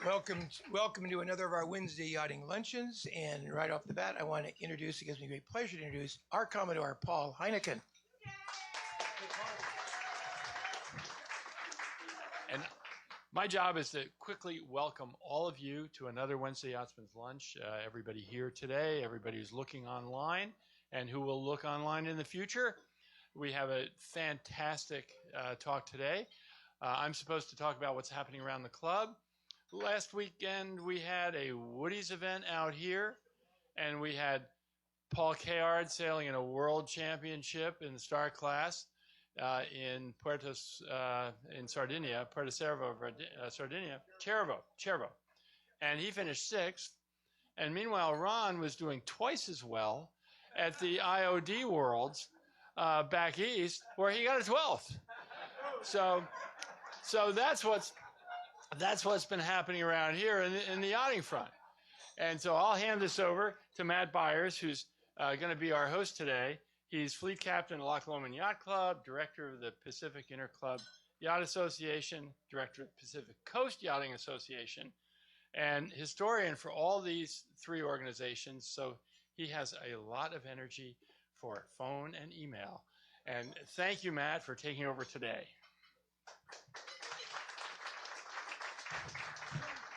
Welcome to another of our Wednesday Yachting Luncheons. And right off the bat, I want to introduce, it gives me great pleasure to introduce our Commodore, Paul Heineken. And my job is to quickly welcome all of you to another Wednesday Yachtsman's Lunch. Everybody here today, everybody who's looking online, and who will look online in the future. We have a fantastic talk today. I'm supposed to talk about what's happening around the club. Last weekend, we had a Woody's event out here, and we had Paul Kayard sailing in a world championship in the star class in Sardinia, Puerto Cervo, Sardinia, Cervo. And he finished 6th. And meanwhile, Ron was doing twice as well at the IOD Worlds back east, where he got a 12th. So that's what's been happening around here in the yachting front. And so I'll hand this over to Matt Byers, who's going to be our host today. He's fleet captain of Loch Lomond Yacht Club, director of the Pacific Interclub Yacht Association, director of Pacific Coast Yachting Association, and historian for all these 3 organizations. So he has a lot of energy for phone and email. And thank you, Matt, for taking over today.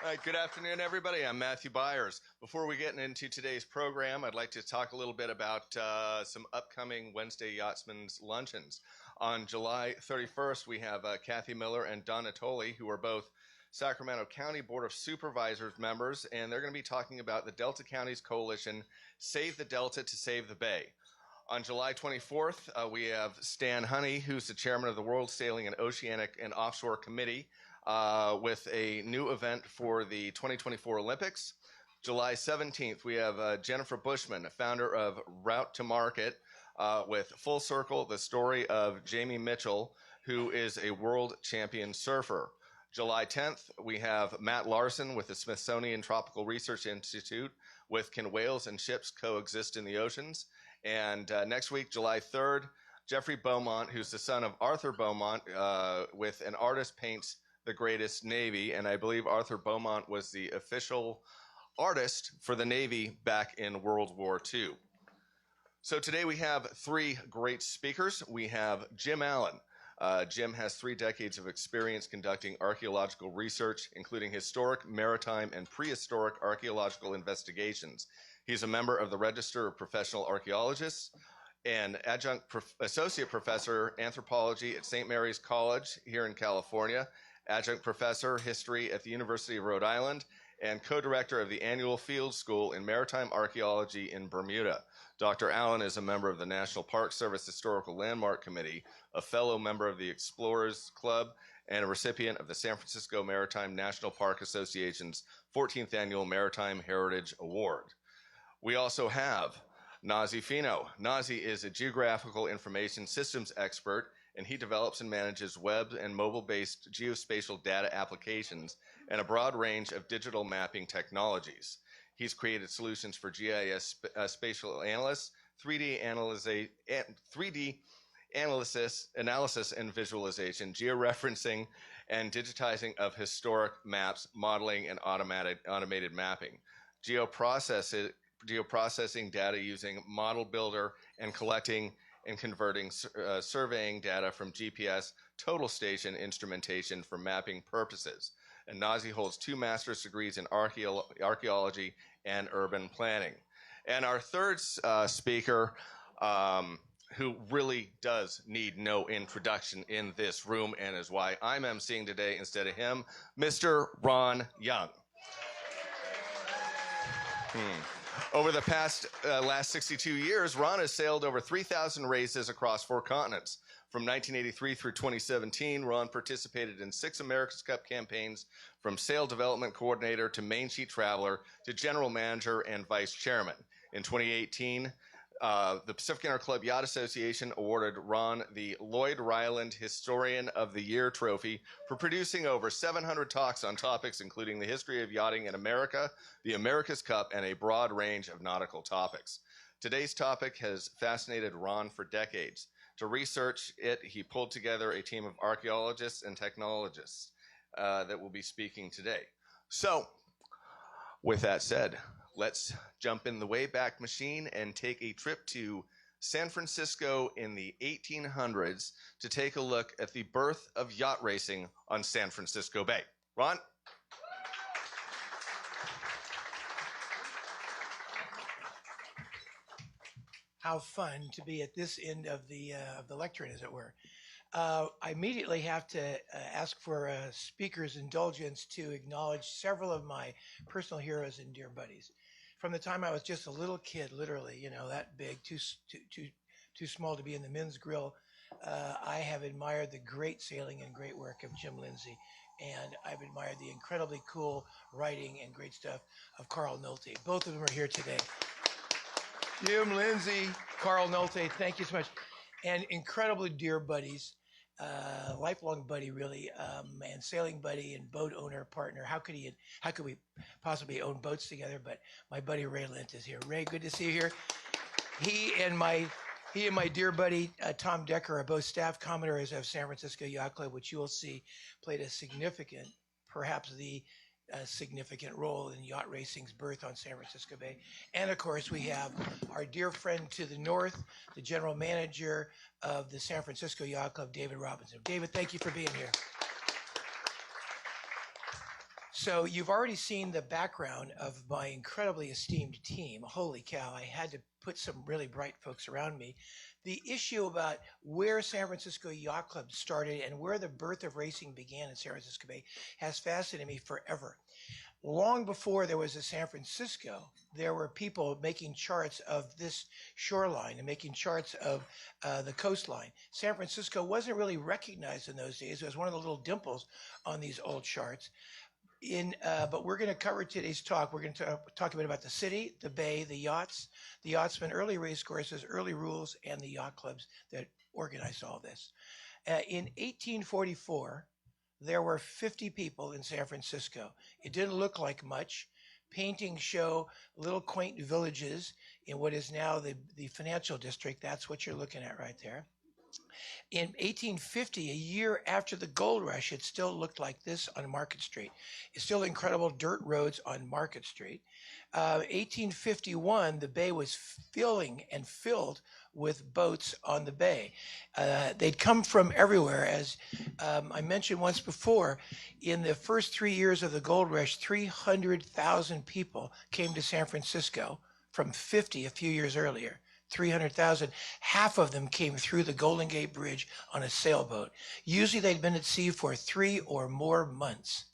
All right, good afternoon, everybody. I'm Matthew Byers. Before we get into today's program, I'd like to talk a little bit about some upcoming Wednesday Yachtsman's Luncheons. On July 31st, we have Kathy Miller and Donna Tolley, who are both Sacramento County Board of Supervisors members, and they're going to be talking about the Delta Counties Coalition, Save the Delta to Save the Bay. On July 24th, we have Stan Honey, who's the chairman of the World Sailing and Oceanic and Offshore Committee, with a new event for the 2024 Olympics. July 17th, we have Jennifer Bushman, founder of Route to Market, with Full Circle, the story of Jamie Mitchell, who is a world champion surfer. July 10th, we have Matt Larson with the Smithsonian Tropical Research Institute with Can Whales and Ships Coexist in the Oceans? And next week, July 3rd, Jeffrey Beaumont, who's the son of Arthur Beaumont, with An Artist Paints the Greatest Navy, and I believe Arthur Beaumont was the official artist for the Navy back in World War II. So today we have 3 great speakers. We have Jim Allan. Jim has 3 decades of experience conducting archaeological research, including historic, maritime, and prehistoric archaeological investigations. He's a member of the Register of Professional Archaeologists, and adjunct associate professor anthropology at St. Mary's College here in California, adjunct professor history at the University of Rhode Island, and co-director of the annual field school in maritime archaeology in Bermuda. Dr. Allan is a member of the National Park Service Historical Landmark Committee, a fellow member of the Explorers Club, and a recipient of the San Francisco Maritime National Park Association's 14th Annual Maritime Heritage Award. We also have Nazih Fino. Nazih is a geographical information systems expert, and he develops and manages web and mobile-based geospatial data applications and a broad range of digital mapping technologies. He's created solutions for GIS spatial analysts, 3D analysis and visualization, georeferencing, and digitizing of historic maps, modeling, and automated mapping. Geoprocessing data using Model Builder, and collecting and converting surveying data from GPS total station instrumentation for mapping purposes. And Nazih holds 2 master's degrees in archaeology and urban planning. And our third speaker, who really does need no introduction in this room, and is why I'm emceeing today instead of him, Mr. Ron Young. Over the last 62 years, Ron has sailed over 3,000 races across 4 continents. From 1983 through 2017, Ron participated in 6 America's Cup campaigns, from sail development coordinator to main sheet traveler to general manager and vice chairman. In 2018, the Pacific Interclub Yacht Association awarded Ron the Lloyd Ryland Historian of the Year trophy for producing over 700 talks on topics including the history of yachting in America, the America's Cup, and a broad range of nautical topics. Today's topic has fascinated Ron for decades. To research it, he pulled together a team of archaeologists and technologists that will be speaking today. So, with that said, let's jump in the Wayback Machine and take a trip to San Francisco in the 1800s to take a look at the birth of yacht racing on San Francisco Bay. Ron? How fun to be at this end of the lectern, as it were. I immediately have to ask for speaker's indulgence to acknowledge several of my personal heroes and dear buddies. From the time I was just a little kid, literally, you know, that big, too small to be in the men's grill, I have admired the great sailing and great work of Jim Lindsay, and I've admired the incredibly cool writing and great stuff of Carl Nolte. Both of them are here today. Jim Lindsay, Carl Nolte, thank you so much. And incredibly dear buddies, lifelong buddy really, and sailing buddy and boat owner partner. How could we possibly own boats together? But my buddy Ray Lint is here. Ray, good to see you here. He and my dear buddy Tom Decker are both staff commodores of San Francisco Yacht Club, which you will see played a significant, perhaps the significant role in yacht racing's birth on San Francisco Bay. And of course, we have our dear friend to the north, the general manager of the San Francisco Yacht Club, David Robinson. David, thank you for being here. So you've already seen the background of my incredibly esteemed team. Holy cow, I had to put some really bright folks around me. The issue about where San Francisco Yacht Club started and where the birth of racing began in San Francisco Bay has fascinated me forever. Long before there was a San Francisco, there were people making charts of this shoreline and making charts of the coastline. San Francisco wasn't really recognized in those days. It was one of the little dimples on these old charts. But we're going to cover today's talk. We're going to talk a bit about the city, the bay, the yachts, the yachtsmen, early race courses, early rules, and the yacht clubs that organized all this. In 1844, there were 50 people in San Francisco. It didn't look like much. Paintings show little quaint villages in what is now the financial district. That's what you're looking at right there. In 1850, a year after the gold rush, it still looked like this on Market Street. It's still incredible dirt roads on Market Street. 1851, the bay was filling and filled with boats on the bay. They'd come from everywhere. As I mentioned once before, in the first 3 years of the gold rush, 300,000 people came to San Francisco from 50 a few years earlier. 300,000. Half of them came through the Golden Gate Bridge on a sailboat. Usually they'd been at sea for 3 or more months.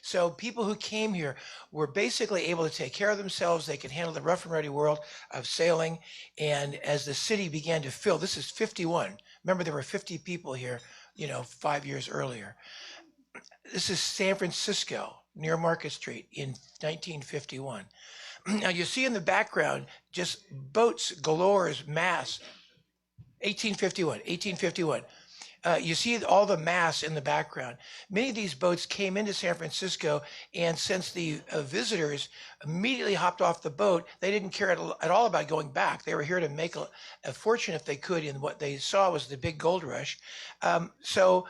So people who came here were basically able to take care of themselves. They could handle the rough and ready world of sailing. And as the city began to fill, this is 51. Remember, there were 50 people here, 5 years earlier. This is San Francisco near Market Street in 1951. Now you see in the background just boats galore, mass. 1851. You see all the mass in the background. Many of these boats came into San Francisco, and since the visitors immediately hopped off the boat, they didn't care at all about going back. They were here to make a fortune if they could, and what they saw was the big gold rush. So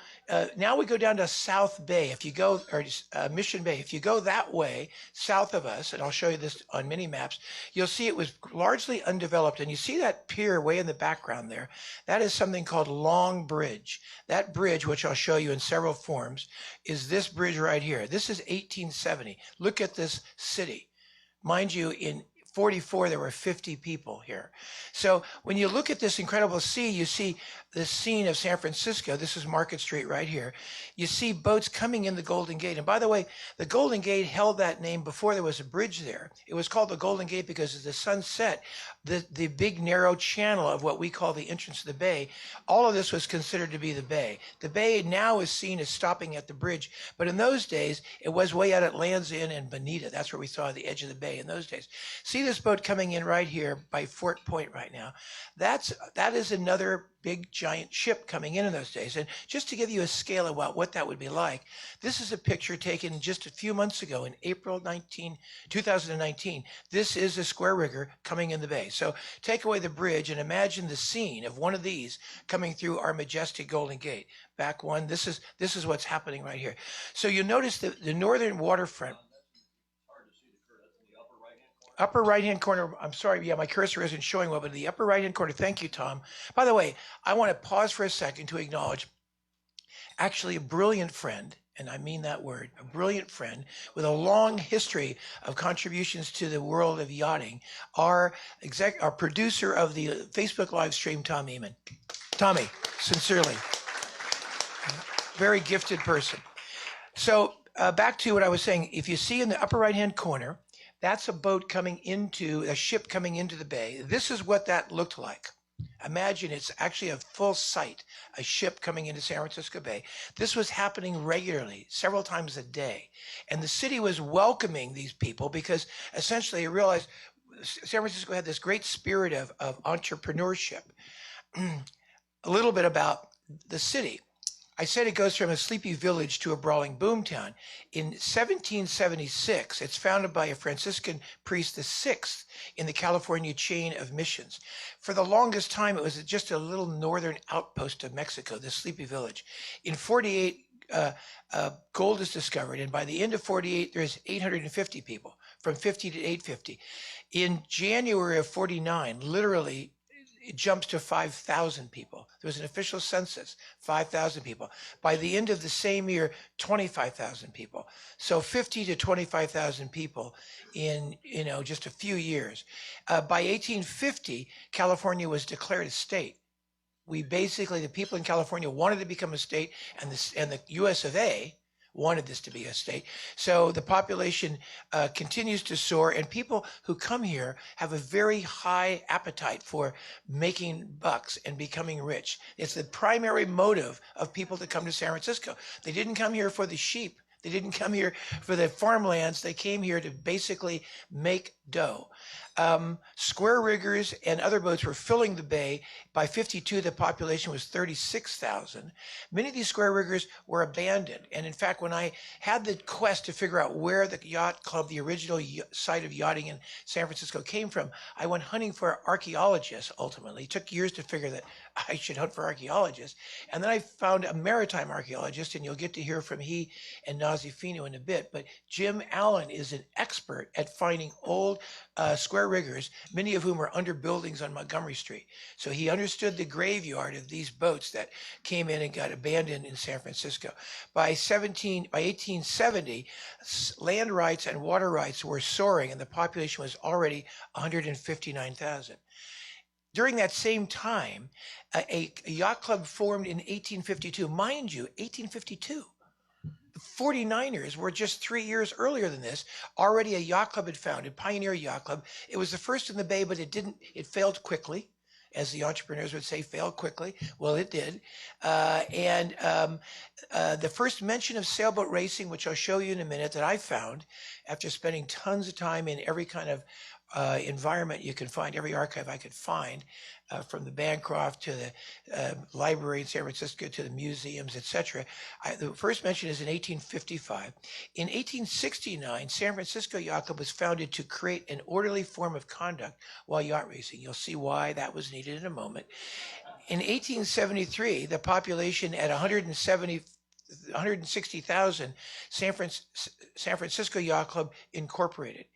now we go down to South Bay. If you go, or Mission Bay, if you go that way, south of us, and I'll show you this on many maps, you'll see it was largely undeveloped. And you see that pier way in the background there. That is something called Long Bridge. That bridge, which I'll show you in several forms, is this bridge right here. This is 1870. Look at this city. Mind you, in 44, there were 50 people here. So when you look at this incredible sea, you see the scene of San Francisco. This is Market Street right here. You see boats coming in the Golden Gate. And by the way, the Golden Gate held that name before there was a bridge there. It was called the Golden Gate because as the sun set, the big narrow channel of what we call the entrance to the bay, all of this was considered to be the bay. The bay now is seen as stopping at the bridge, but in those days, it was way out at Land's End and Bonita. That's where we saw the edge of the bay in those days. See this boat coming in right here by Fort Point right now. That is another big giant ship coming in those days. And just to give you a scale of what that would be like, this is a picture taken just a few months ago in April 2019. This is a square rigger coming in the bay. So take away the bridge and imagine the scene of one of these coming through our majestic Golden Gate. Back one, this is what's happening right here. So you notice that the northern waterfront, upper right-hand corner, I'm sorry, yeah, my cursor isn't showing well, but in the upper right-hand corner, thank you, Tom. By the way, I want to pause for a second to acknowledge actually a brilliant friend, and I mean that word, a brilliant friend with a long history of contributions to the world of yachting, our producer of the Facebook live stream, Tom Eamon. Tommy, sincerely, very gifted person. So back to what I was saying, if you see in the upper right-hand corner, that's a boat coming into, a ship coming into the bay. This is what that looked like. Imagine it's actually a full sight, a ship coming into San Francisco Bay. This was happening regularly, several times a day. And the city was welcoming these people because essentially they realized San Francisco had this great spirit of entrepreneurship. A little bit about the city. I said it goes from a sleepy village to a brawling boomtown. In 1776, it's founded by a Franciscan priest, the sixth in the California chain of missions. For the longest time, it was just a little northern outpost of Mexico, the sleepy village. In 48, gold is discovered, and by the end of 48, there's 850 people, from 50 to 850. In January of 49, literally, it jumps to 5,000 people. There was an official census, 5,000 people. By the end of the same year, 25,000 people. So 50 to 25,000 people in just a few years. By 1850, California was declared a state. We basically, the people in California wanted to become a state, and the US of A wanted this to be a state. So the population continues to soar, and people who come here have a very high appetite for making bucks and becoming rich. It's the primary motive of people to come to San Francisco. They didn't come here for the sheep. They didn't come here for the farmlands. They came here to basically make dough. Square riggers and other boats were filling the bay. By 52, the population was 36,000. Many of these square riggers were abandoned. And in fact, when I had the quest to figure out where the yacht club, the original site of yachting in San Francisco, came from, I went hunting for archaeologists ultimately. It took years to figure that I should hunt for archaeologists. And then I found a maritime archaeologist, and you'll get to hear from he and Nazih Fino in a bit. But Jim Allan is an expert at finding old square riggers, many of whom are under buildings on Montgomery Street. So he understood the graveyard of these boats that came in and got abandoned in San Francisco. By 1870, land rights and water rights were soaring, and the population was already 159,000. During that same time, a yacht club formed in 1852. Mind you, 1852. The 49ers were just 3 years earlier than this. Already a yacht club had founded, Pioneer Yacht Club. It was the first in the Bay, but it failed quickly. As the entrepreneurs would say, failed quickly. Well, it did. The first mention of sailboat racing, which I'll show you in a minute, that I found after spending tons of time in every kind of environment you can find, every archive I could find, from the Bancroft to the library in San Francisco to the museums, etc. The first mention is in 1855. In 1869, San Francisco Yacht Club was founded to create an orderly form of conduct while yacht racing. You'll see why that was needed in a moment. In 1873, the population at 160,000, San Francisco Yacht Club incorporated.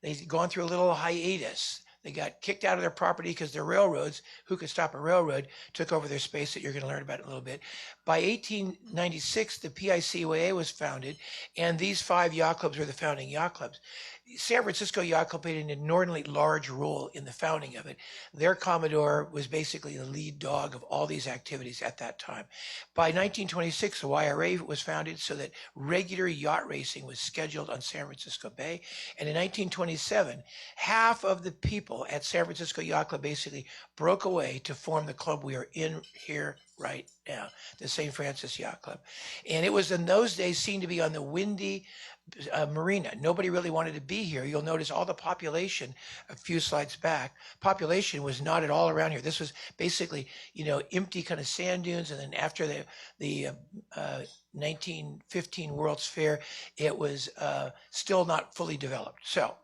They'd gone through a little hiatus. They got kicked out of their property because the railroads, who could stop a railroad, took over their space that you're going to learn about in a little bit. By 1896, the PICYA was founded, and these 5 yacht clubs were the founding yacht clubs. San Francisco Yacht Club played an inordinately large role in the founding of it. Their Commodore was basically the lead dog of all these activities at that time. By 1926, the YRA was founded so that regular yacht racing was scheduled on San Francisco Bay. And in 1927, half of the people at San Francisco Yacht Club basically broke away to form the club we are in here right now, the St. Francis Yacht Club. And it was in those days seen to be on the windy marina. Nobody really wanted to be here. You'll notice all the population, a few slides back, population was not at all around here. This was basically, empty kind of sand dunes. And then after the 1915 World's Fair, it was still not fully developed. So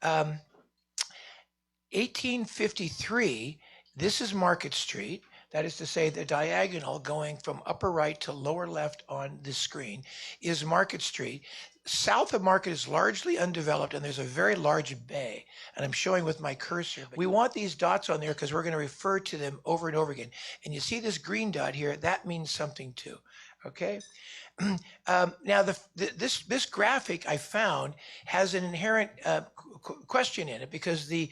1853, this is Market Street. That is to say, the diagonal going from upper right to lower left on the screen is Market Street. south of Market is largely undeveloped, and there's a very large bay, and I'm showing with my cursor. We want these dots on there because we're going to refer to them over and over again. And you see this green dot here, that means something too, okay? Now, this graphic I found has an inherent question in it, because we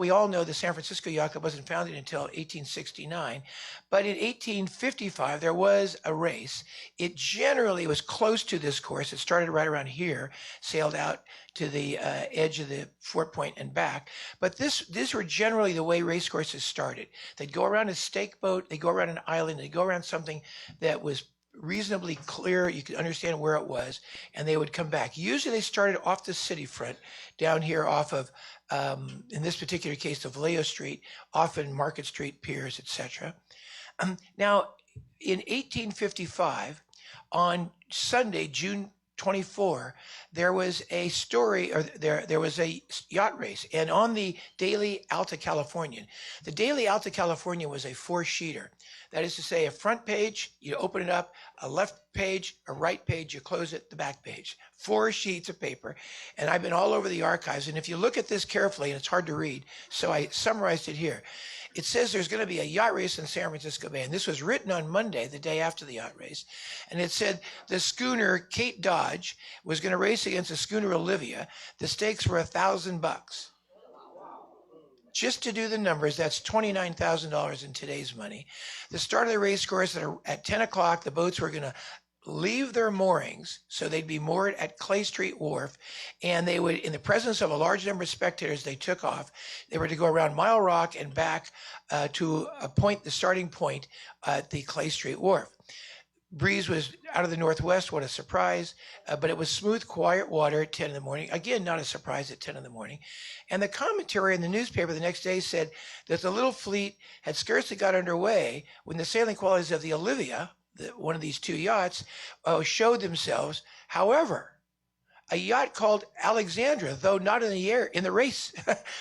all know the San Francisco Yacht Club wasn't founded until 1869, but in 1855 there was a race. It generally was close to this course. It started right around here, sailed out to the edge of the Fort Point and back. But these were generally the way race courses started. They'd go around a stake boat, they'd go around an island, they'd go around something that was reasonably clear, you could understand where it was, and they would come back. Usually they started off the city front, down here off of, in this particular case, the Vallejo Street, often Market Street, Piers, etc. Now, in 1855, on Sunday, June 24, there was a story, or there was a yacht race, and on the Daily Alta Californian. The Daily Alta Californian was a 4-sheeter. That is to say, a front page, you open it up, a left page, a right page, you close it, the back page. 4 sheets of paper. And I've been all over the archives, and if you look at this carefully, and it's hard to read, so I summarized it here. It says there's going to be a yacht race in San Francisco Bay, and this was written on Monday, the day after the yacht race. And it said the schooner Kate Dodge was going to race against the schooner Olivia. The stakes were $1,000. Just to do the numbers, that's $29,000 in today's money. The start of the race course at 10 o'clock, the boats were going to leave their moorings, so they'd be moored at Clay Street Wharf, and they would, in the presence of a large number of spectators, they took off. They were to go around Mile Rock and back to a point, the starting point at the Clay Street Wharf. Breeze was out of the northwest, what a surprise, but it was smooth, quiet water at 10 in the morning. Again, not a surprise at 10 in the morning. And the commentary in the newspaper the next day said that the little fleet had scarcely got underway when the sailing qualities of the Olivia, one of these 2 yachts, showed themselves. However, a yacht called Alexandra, though not in the race,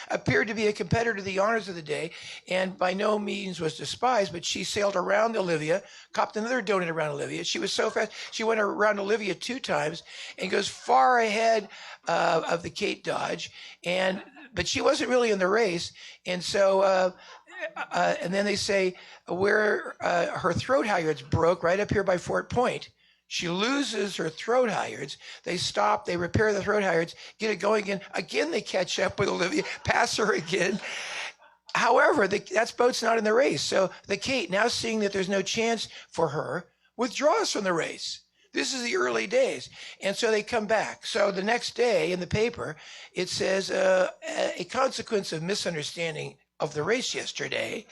appeared to be a competitor to the honors of the day, and by no means was despised, but she sailed around Olivia, copped another donut around Olivia. She was so fast, she went around Olivia 2 times and goes far ahead of the Kate Dodge, but she wasn't really in the race, and so and then they say where her throat halyards broke right up here by Fort Point. She loses her throat halyards. They stop, they repair the throat halyards, get it going again. Again, they catch up with Olivia, pass her again. However, that boat's not in the race. So the Kate, now seeing that there's no chance for her, withdraws from the race. This is the early days. And so they come back. So the next day in the paper, it says a consequence of misunderstanding of the race yesterday.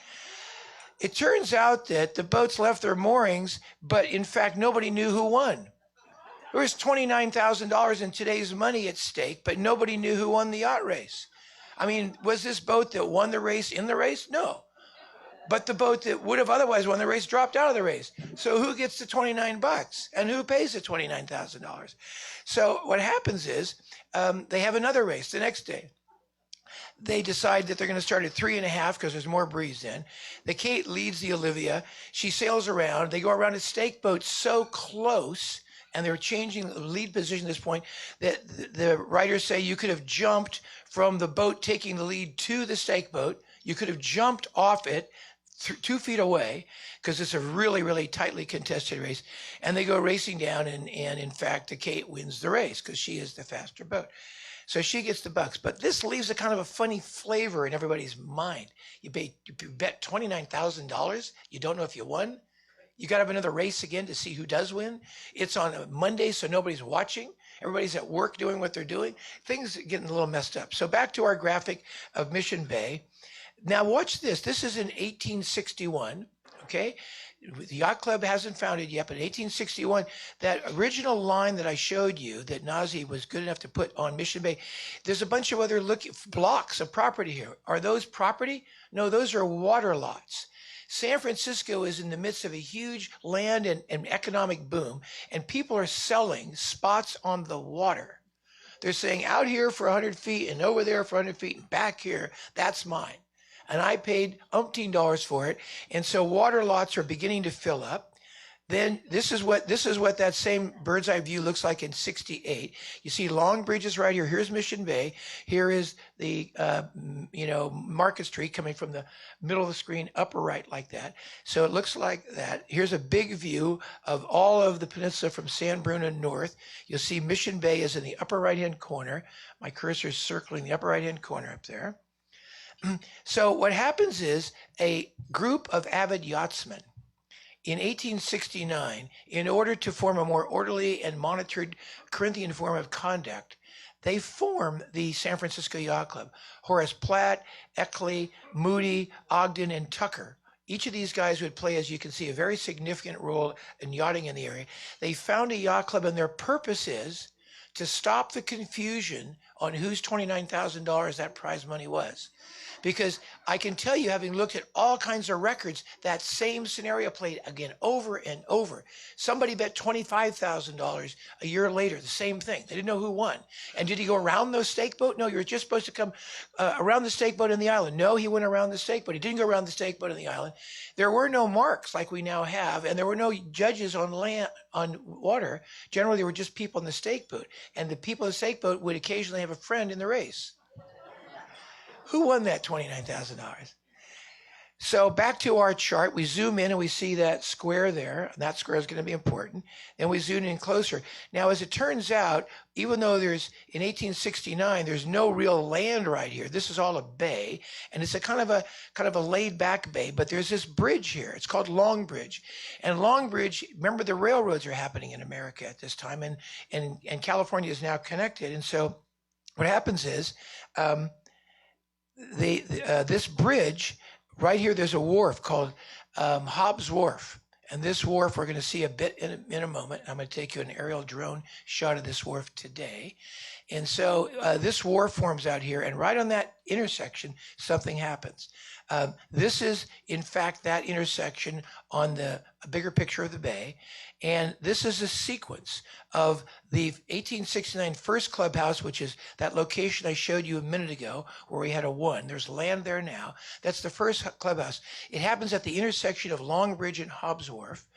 It turns out that the boats left their moorings, but in fact, nobody knew who won. There was $29,000 in today's money at stake, but nobody knew who won the yacht race. I mean, was this boat that won the race in the race? No. But the boat that would have otherwise won the race dropped out of the race. So who gets the $29 and who pays the $29,000? So what happens is they have another race the next day. They decide that they're going to start at 3.5 because there's more breeze then. The Kate leads the Olivia. She sails around. They go around a stake boat so close, and they're changing the lead position at this point, that the writers say you could have jumped from the boat taking the lead to the stake boat. You could have jumped off it 2 feet away, because it's a really, really tightly contested race. And they go racing down, and in fact, the Kate wins the race because she is the faster boat. So she gets the bucks. But this leaves a kind of a funny flavor in everybody's mind. You bet $29,000. You don't know if you won. You got to have another race again to see who does win. It's on a Monday, so nobody's watching. Everybody's at work doing what they're doing. Things are getting a little messed up. So back to our graphic of Mission Bay. Now watch this. This is in 1861, okay? The Yacht Club hasn't founded yet, but in 1861, that original line that I showed you that Nazih was good enough to put on Mission Bay, there's a bunch of other blocks of property here. Are those property? No, those are water lots. San Francisco is in the midst of a huge land and economic boom, and people are selling spots on the water. They're saying out here for 100 feet and over there for 100 feet and back here, that's mine. And I paid umpteen dollars for it. And so water lots are beginning to fill up. Then this is what that same bird's eye view looks like in 68. You see Long Bridge is right here. Here's Mission Bay. Here is the Market Street coming from the middle of the screen, upper right like that. So it looks like that. Here's a big view of all of the peninsula from San Bruno north. You'll see Mission Bay is in the upper right-hand corner. My cursor is circling the upper right-hand corner up there. So what happens is a group of avid yachtsmen in 1869, in order to form a more orderly and monitored Corinthian form of conduct, they form the San Francisco Yacht Club. Horace Platt, Eckley, Moody, Ogden, and Tucker. Each of these guys would play, as you can see, a very significant role in yachting in the area. They found a yacht club, and their purpose is to stop the confusion on whose $29,000 that prize money was. Because I can tell you, having looked at all kinds of records, that same scenario played again over and over. Somebody bet $25,000 a year later, the same thing. They didn't know who won. And did he go around those stake boat? No, you were just supposed to come around the stake boat in the island. No, he went around the stake boat. He didn't go around the stake boat in the island. There were no marks like we now have, and there were no judges on land, on water. Generally, there were just people in the stake boat. And the people in the stake boat would occasionally have a friend in the race. Who won that $29,000? So back to our chart, we zoom in and we see that square there. And that square is going to be important. Then we zoom in closer. Now, as it turns out, even though in 1869, there's no real land right here. This is all a bay, and it's a kind of a laid back bay, but there's this bridge here. It's called Long Bridge. And Long Bridge, remember, the railroads are happening in America at this time, and California is now connected. And so what happens is, this bridge right here, there's a wharf called Hobbs Wharf, and this wharf we're going to see a bit in a moment. I'm going to take you an aerial drone shot of this wharf today. And so this wharf forms out here, and right on that intersection, something happens. This is, in fact, that intersection on a bigger picture of the bay. And this is a sequence of the 1869 first clubhouse, which is that location I showed you a minute ago where we had a 1. There's land there now. That's the first clubhouse. It happens at the intersection of Long Bridge and Hobbs Wharf.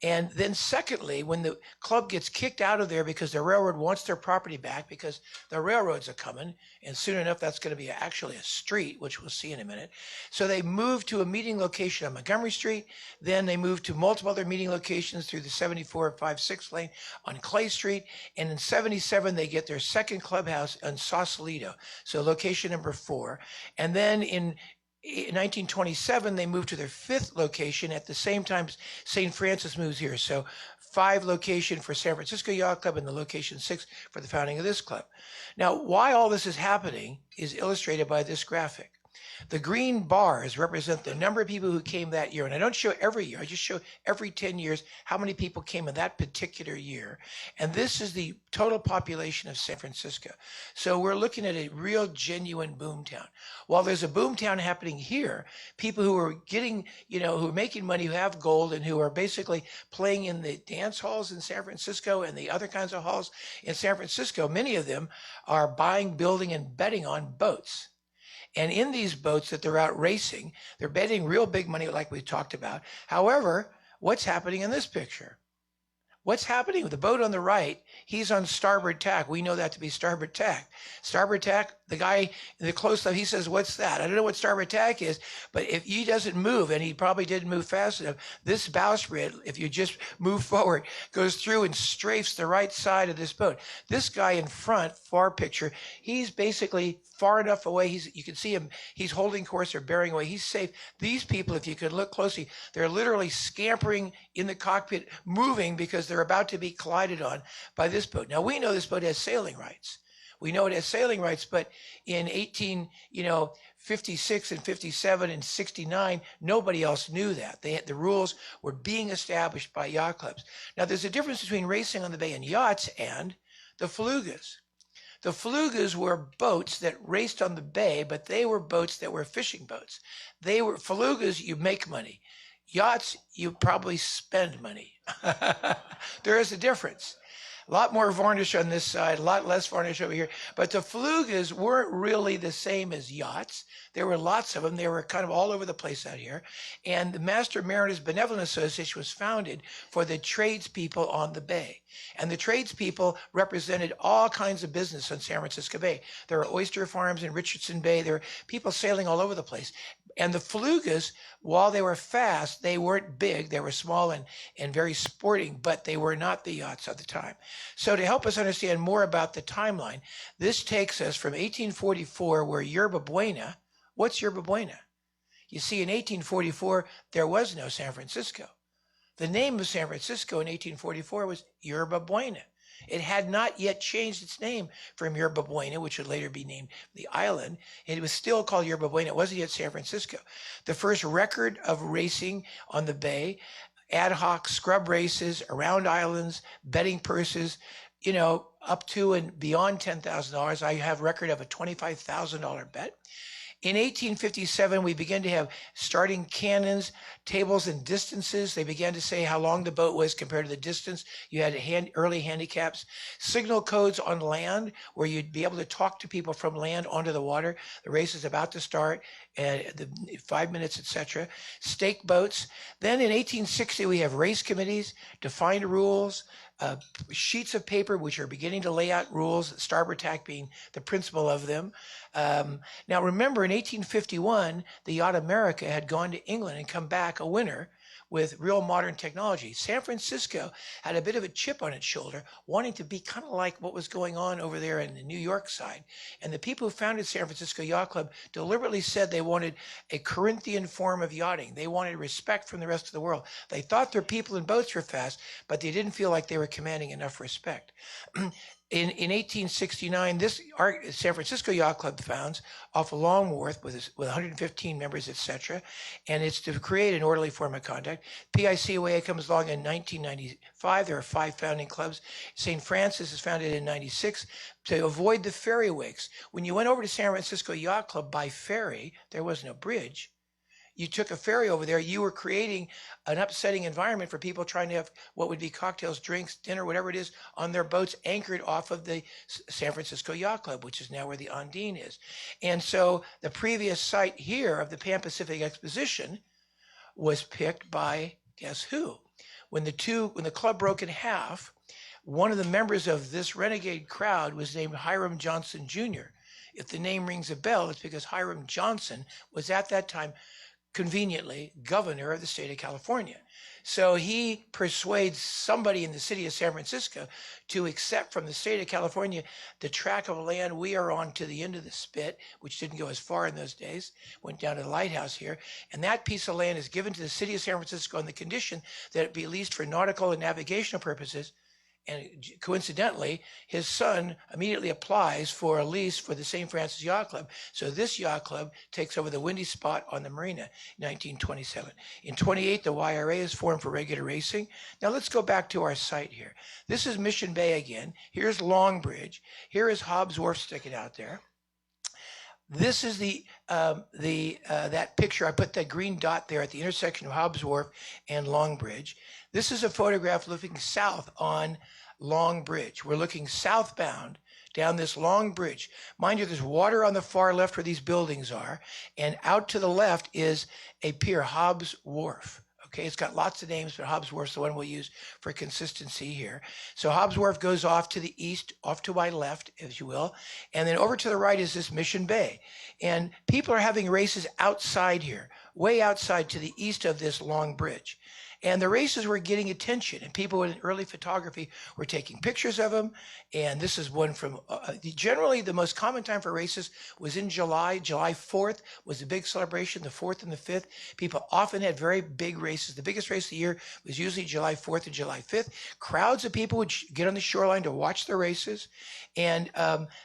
And then secondly, when the club gets kicked out of there because the railroad wants their property back because the railroads are coming, and soon enough that's going to be actually a street, which we'll see in a minute. So they move to a meeting location on Montgomery Street. Then they move to multiple other meeting locations through the 74-5-6 lane on Clay Street. And in 77, they get their second clubhouse on Sausalito. So location number 4. And then in 1927, they moved to their 5th location at the same time St. Francis moves here. So 5 location for San Francisco Yacht Club and the location 6 for the founding of this club. Now, why all this is happening is illustrated by this graphic. The green bars represent the number of people who came that year. And I don't show every year. I just show every 10 years how many people came in that particular year. And this is the total population of San Francisco. So we're looking at a real genuine boomtown. While there's a boomtown happening here, people who are getting, who are making money, who have gold, and who are basically playing in the dance halls in San Francisco and the other kinds of halls in San Francisco, many of them are buying, building, and betting on boats. And in these boats that they're out racing, they're betting real big money like we talked about. However, what's happening in this picture? What's happening with the boat on the right? He's on starboard tack. We know that to be starboard tack. Starboard tack, the guy in the close-up, he says, what's that? I don't know what starboard tack is, but if he doesn't move, and he probably didn't move fast enough, this bowsprit, if you just move forward, goes through and strafes the right side of this boat. This guy in front, far picture, he's basically far enough away. You can see him. He's holding course or bearing away. He's safe. These people, if you could look closely, they're literally scampering in the cockpit, moving because they're about to be collided on by this boat. Now, we know this boat has sailing rights. We know it has sailing rights, but in 56 and 57 and 69, nobody else knew that. The rules were being established by yacht clubs. Now, there's a difference between racing on the bay and yachts and the felugas. The felugas were boats that raced on the bay, but they were boats that were fishing boats. Felugas, you make money. Yachts, you probably spend money. There is a difference. A lot more varnish on this side, a lot less varnish over here. But the felugas weren't really the same as yachts. There were lots of them. They were kind of all over the place out here. And the Master Mariners Benevolent Association was founded for the tradespeople on the bay. And the tradespeople represented all kinds of business on San Francisco Bay. There were oyster farms in Richardson Bay. There were people sailing all over the place. And the felugas, while they were fast, they weren't big. They were small and very sporting, but they were not the yachts of the time. So to help us understand more about the timeline, this takes us from 1844, where Yerba Buena. What's Yerba Buena? You see, in 1844, there was no San Francisco. The name of San Francisco in 1844 was Yerba Buena. It had not yet changed its name from Yerba Buena, which would later be named the island. It was still called Yerba Buena. It wasn't yet San Francisco. The first record of racing on the bay, ad hoc scrub races around islands, betting purses, up to and beyond $10,000. I have record of a $25,000 bet. In 1857, we began to have starting cannons, tables and distances. They began to say how long the boat was compared to the distance. You had early handicaps, signal codes on land where you'd be able to talk to people from land onto the water. The race is about to start, the 5 minutes, etc. Stake boats. Then in 1860, we have race committees, defined rules, sheets of paper which are beginning to lay out rules, Starboard Tack being the principal of them. Now remember, in 1851, the Yacht America had gone to England and come back a winner with real modern technology. San Francisco had a bit of a chip on its shoulder, wanting to be kind of like what was going on over there in the New York side. And the people who founded San Francisco Yacht Club deliberately said they wanted a Corinthian form of yachting. They wanted respect from the rest of the world. They thought their people and boats were fast, but they didn't feel like they were commanding enough respect. In 1869, San Francisco Yacht Club founds off of Long Wharf with 115 members, etc. And it's to create an orderly form of conduct. PICOA comes along in 1995. There are 5 founding clubs. St. Francis is founded in 96 to avoid the ferry wakes. When you went over to San Francisco Yacht Club by ferry, there was no bridge. You took a ferry over there, you were creating an upsetting environment for people trying to have what would be cocktails, drinks, dinner, whatever it is, on their boats anchored off of the San Francisco Yacht Club, which is now where the Undine is. And so the previous site here of the Pan Pacific Exposition was picked by, guess who? When the club broke in half, one of the members of this renegade crowd was named Hiram Johnson Jr. If the name rings a bell, it's because Hiram Johnson was at that time conveniently governor of the state of California. So he persuades somebody in the city of San Francisco to accept from the state of California the tract of land we are on to the end of the spit, which didn't go as far in those days, went down to the lighthouse here. And that piece of land is given to the city of San Francisco on the condition that it be leased for nautical and navigational purposes. And coincidentally, his son immediately applies for a lease for the St. Francis Yacht Club. So this yacht club takes over the windy spot on the marina in 1927. In 28, the YRA is formed for regular racing. Now let's go back to our site here. This is Mission Bay again. Here's Long Bridge. Here is Hobbs Wharf sticking out there. This is that picture. I put that green dot there at the intersection of Hobbs Wharf and Long Bridge. This is a photograph looking south on Long Bridge. We're looking southbound down this long bridge. Mind you, there's water on the far left where these buildings are, and out to the left is a pier, Hobbs Wharf. Okay, it's got lots of names, but Hobbs Wharf's the one we'll use for consistency here. So Hobbs Wharf goes off to the east, off to my left, as you will. And then over to the right is this Mission Bay. And people are having races outside here, way outside to the east of this long bridge. And the races were getting attention, and people in early photography were taking pictures of them. And this is one from, generally the most common time for races was in July. July 4th was a big celebration, the 4th and the 5th. People often had very big races. The biggest race of the year was usually July 4th and July 5th. Crowds of people would get on the shoreline to watch the races. And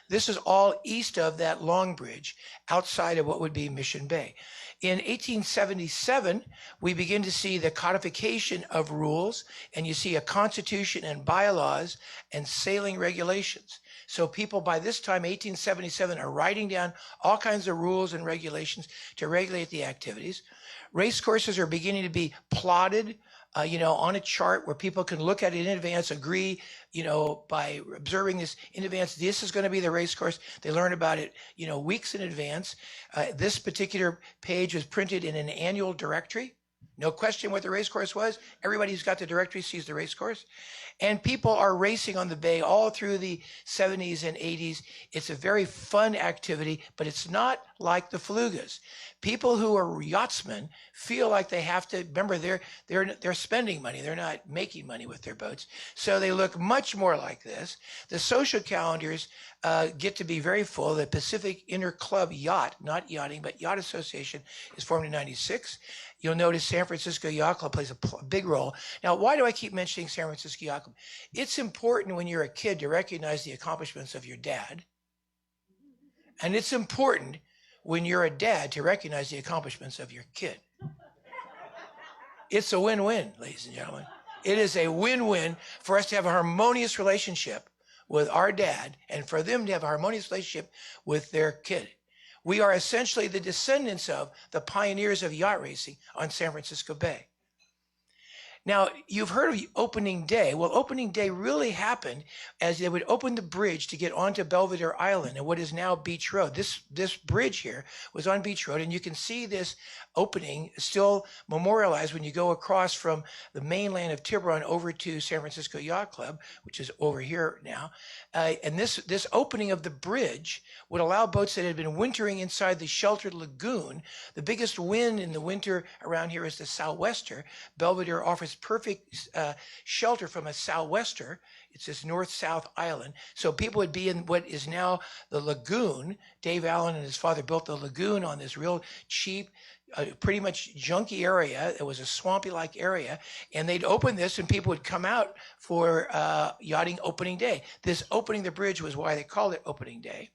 this is all east of that long bridge, outside of what would be Mission Bay. In 1877, we begin to see the codification of rules, and you see a constitution and bylaws and sailing regulations. So people by this time, 1877, are writing down all kinds of rules and regulations to regulate the activities. Race courses are beginning to be plotted on a chart where people can look at it in advance, agree, by observing this in advance, this is going to be the race course. They learn about it, weeks in advance. This particular page was printed in an annual directory. No question what the race course was. Everybody who's got the directory sees the race course. And people are racing on the bay all through the 70s and 80s. It's a very fun activity, but it's not like the Flugas. People who are yachtsmen feel like they have to, remember, they're spending money. They're not making money with their boats. So they look much more like this. The social calendars get to be very full. The Pacific Inter Club Yacht, not yachting, but Yacht Association is formed in 96. You'll notice San Francisco Yacht Club plays a big role. Now, why do I keep mentioning San Francisco Yacht Club? It's important when you're a kid to recognize the accomplishments of your dad. And it's important when you're a dad to recognize the accomplishments of your kid. It's a win-win, ladies and gentlemen. It is a win-win for us to have a harmonious relationship with our dad and for them to have a harmonious relationship with their kid. We are essentially the descendants of the pioneers of yacht racing on San Francisco Bay. Now, you've heard of opening day. Well, opening day really happened as they would open the bridge to get onto Belvedere Island and what is now Beach Road. This bridge here was on Beach Road, and you can see this opening still memorialized when you go across from the mainland of Tiburon over to San Francisco Yacht Club, which is over here now. And this opening of the bridge would allow boats that had been wintering inside the sheltered lagoon. The biggest wind in the winter around here is the sou'wester. Belvedere offers perfect shelter from a sou'wester. It's this north-south island. So people would be in what is now the lagoon. Dave Allan and his father built the lagoon on this real cheap, pretty much junky area. It was a swampy-like area. And they'd open this and people would come out for yachting opening day. This opening the bridge was why they called it opening day.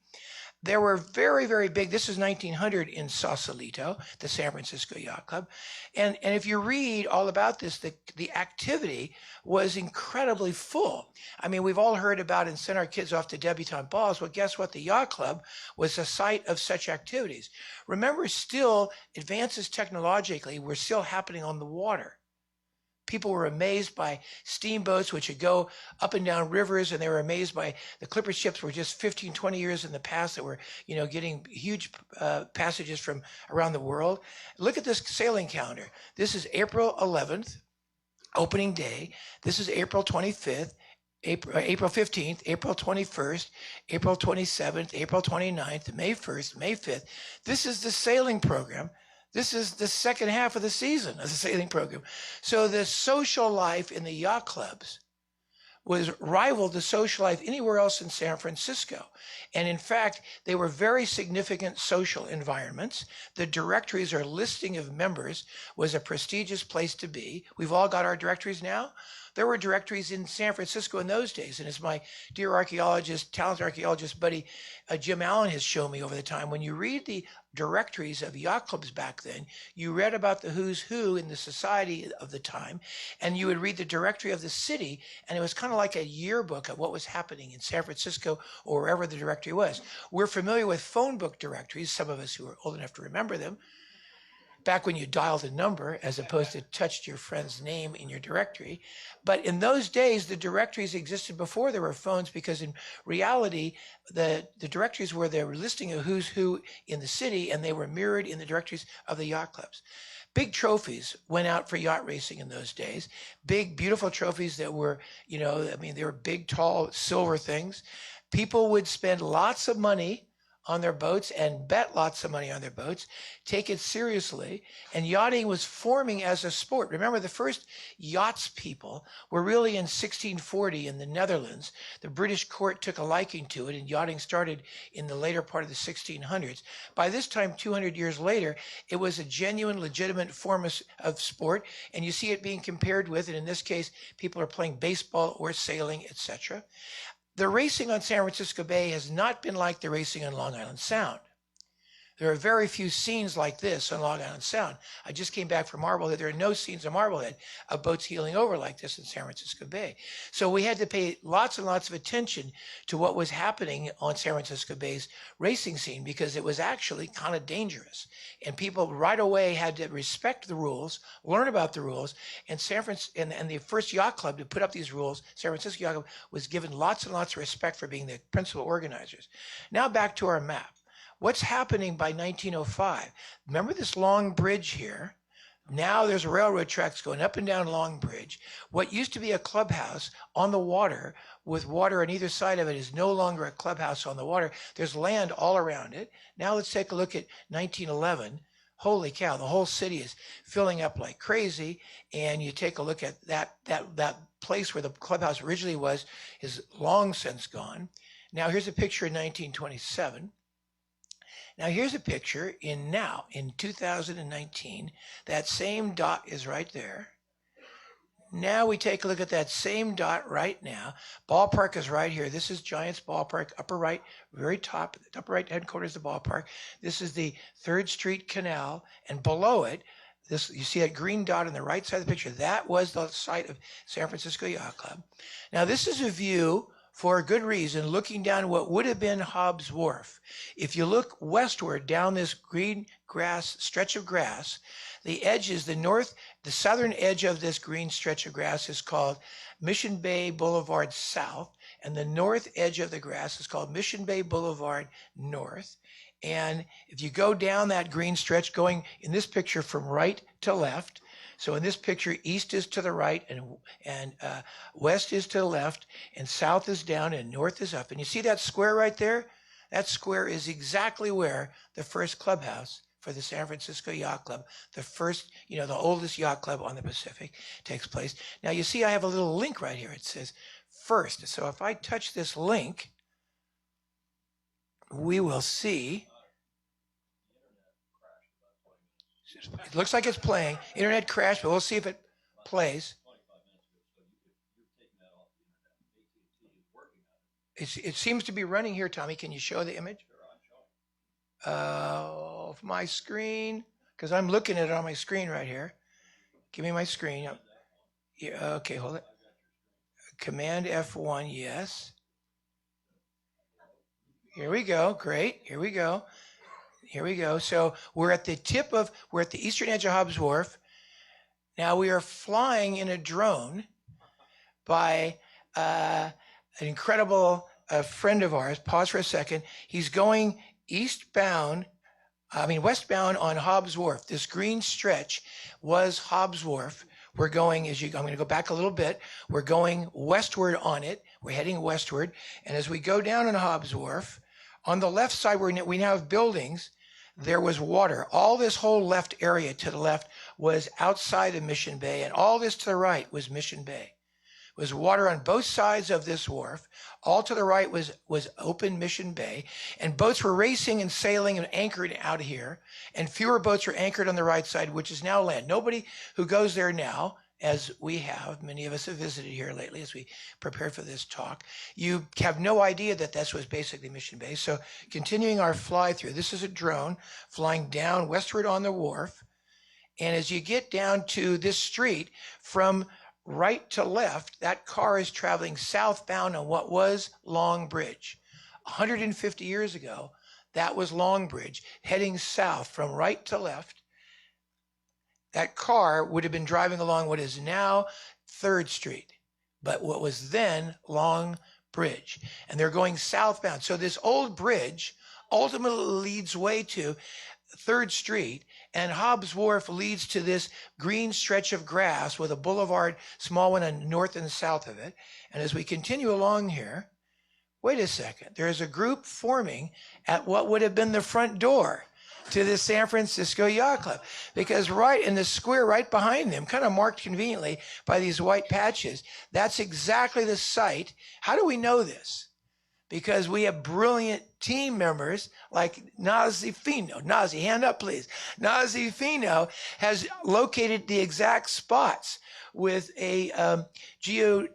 There were very, very big, this is 1900 in Sausalito, the San Francisco Yacht Club. And if you read all about this, the activity was incredibly full. I mean, we've all heard about and sent our kids off to debutante balls. Well, guess what? The yacht club was a site of such activities. Remember, still, advances technologically were still happening on the water. People were amazed by steamboats, which would go up and down rivers, and they were amazed by the clipper ships were just 15, 20 years in the past that were, getting huge passages from around the world. Look at this sailing calendar. This is April 11th, opening day. This is April 25th, April 15th, April 21st, April 27th, April 29th, May 1st, May 5th. This is the sailing program. This is the second half of the season of the sailing program. So the social life in the yacht clubs was rivaled the social life anywhere else in San Francisco. And in fact, they were very significant social environments. The directories or listing of members was a prestigious place to be. We've all got our directories now. There were directories in San Francisco in those days. And as my dear archaeologist, talented archaeologist buddy, Jim Allan has shown me over the time, when you read the directories of yacht clubs back then, you read about the who's who in the society of the time, and you would read the directory of the city, and it was kind of like a yearbook of what was happening in San Francisco or wherever the directory was. We're familiar with phone book directories, some of us who are old enough to remember them, back when you dialed a number as opposed to touched your friend's name in your directory. But in those days, the directories existed before there were phones, because in reality, the directories were the listing of who's who in the city, and they were mirrored in the directories of the yacht clubs. Big trophies went out for yacht racing in those days. Big, beautiful trophies that were, they were big, tall, silver things. People would spend lots of money on their boats and bet lots of money on their boats, take it seriously. And yachting was forming as a sport. Remember, the first yachts people were really in 1640 in the Netherlands. The British court took a liking to it, and yachting started in the later part of the 1600s. By this time, 200 years later, it was a genuine, legitimate form of sport. And you see it being compared with, and in this case, people are playing baseball or sailing, etc. The racing on San Francisco Bay has not been like the racing on Long Island Sound. There are very few scenes like this on Long Island Sound. I just came back from Marblehead. There are no scenes on Marblehead of boats heeling over like this in San Francisco Bay. So we had to pay lots and lots of attention to what was happening on San Francisco Bay's racing scene, because it was actually kind of dangerous. And people right away had to respect the rules, learn about the rules. And and the first yacht club to put up these rules, San Francisco Yacht Club, was given lots and lots of respect for being the principal organizers. Now back to our map. What's happening by 1905? Remember this long bridge here? Now there's railroad tracks going up and down Long Bridge. What used to be a clubhouse on the water with water on either side of it is no longer a clubhouse on the water. There's land all around it. Now let's take a look at 1911. Holy cow, the whole city is filling up like crazy. And you take a look at that place where the clubhouse originally was is long since gone. Now here's a picture in 1927. Now here's a picture in 2019. That same dot is right there. Now we take a look at that same dot right now. Ballpark is right here. This is Giants Ballpark, upper right, very top, the upper right hand corner is the ballpark. This is the 3rd Street Canal, and below it, this, you see that green dot on the right side of the picture. That was the site of San Francisco Yacht Club. Now this is a view, for a good reason, looking down what would have been Hobbs Wharf. If you look westward down this green grass, stretch of grass, the edge is the southern edge of this green stretch of grass is called Mission Bay Boulevard South, and the north edge of the grass is called Mission Bay Boulevard North. And if you go down that green stretch, going in this picture from right to left, so in this picture, east is to the right, and west is to the left, and south is down, and north is up. And you see that square right there? That square is exactly where the first clubhouse for the San Francisco Yacht Club, the first, the oldest yacht club on the Pacific, takes place. Now you see I have a little link right here. It says first. So if I touch this link, we will see. It looks like it's playing. Internet crashed, but we'll see if it plays. It seems to be running here, Tommy. Can you show the image? Of my screen, because I'm looking at it on my screen right here. Give me my screen. Yeah, okay, hold it. Command F1, yes. Here we go. Great. Here we go. Here we go. So we're at the eastern edge of Hobbs Wharf. Now we are flying in a drone by an incredible friend of ours. Pause for a second. He's going westbound on Hobbs Wharf. This green stretch was Hobbs Wharf. We're going, I'm going to go back a little bit. We're going westward on it. We're heading westward. And as we go down on Hobbs Wharf, on the left side, we now have buildings. There was water. All this whole left area to the left was outside of Mission Bay, and all this to the right was Mission Bay. It was water on both sides of this wharf. All to the right was open Mission Bay, and boats were racing and sailing and anchored out here, and fewer boats were anchored on the right side, which is now land. Nobody who goes there now, as we have, many of us have visited here lately as we prepared for this talk, you have no idea that this was basically Mission Bay. So continuing our fly through, this is a drone flying down westward on the wharf. And as you get down to this street, from right to left, that car is traveling southbound on what was Long Bridge. 150 years ago, that was Long Bridge, heading south from right to left. That car would have been driving along what is now 3rd Street, but what was then Long Bridge. And they're going southbound. So this old bridge ultimately leads way to 3rd Street, and Hobbs Wharf leads to this green stretch of grass with a boulevard, small one on north and south of it. And as we continue along here, wait a second, there is a group forming at what would have been the front door to the San Francisco Yacht Club, because right in the square right behind them, kind of marked conveniently by these white patches, that's exactly the site. How do we know this? because we have brilliant team members like Nazih Fino. Nazih, hand up, please. Nazih Fino has located the exact spots with a geographic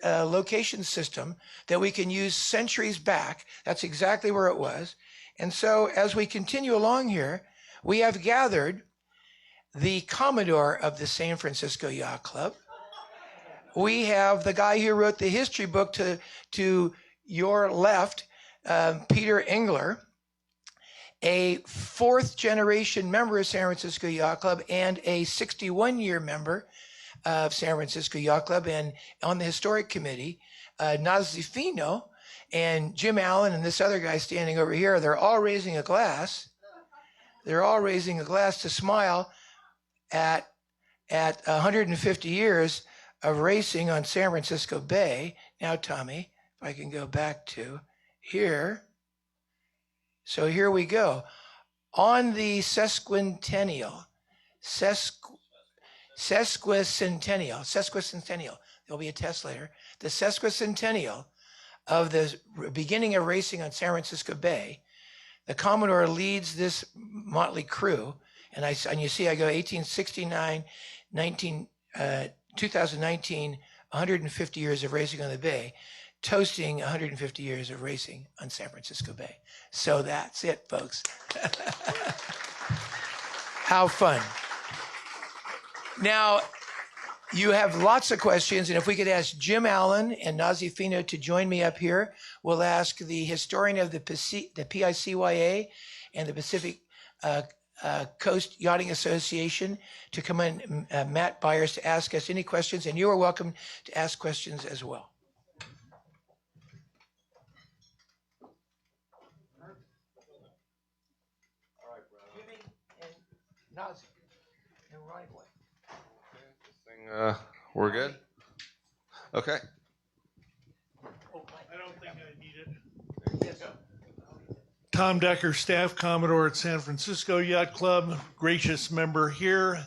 location system that we can use centuries back. That's exactly where it was. And so as we continue along here, we have gathered the Commodore of the San Francisco Yacht Club. We have the guy who wrote the history book to your left, Peter Engler, a fourth generation member of San Francisco Yacht Club and a 61-year member of San Francisco Yacht Club and on the historic committee, Nazih Fino and Jim Allan and this other guy standing over here. They're all raising a glass. They're all raising a glass to smile at 150 years of racing on San Francisco Bay. Now, Tommy, if I can go back to here. So here we go. On the Sesquicentennial, there'll be a test later, the Sesquicentennial of the beginning of racing on San Francisco Bay, the Commodore leads this motley crew. And you see, I go 1869, 2019, 150 years of racing on the Bay, toasting 150 years of racing on San Francisco Bay. So that's it, folks. How fun. Now, you have lots of questions, and if we could ask Jim Allan and Nazih Fino to join me up here, we'll ask the historian of the PICYA and the Pacific Coast Yachting Association to come in, Matt Byers, to ask us any questions, and you are welcome to ask questions as well. Jimmy and Nazih and right away. We're good? Okay. I don't think I need it. Tom Decker, Staff Commodore at San Francisco Yacht Club, gracious member here.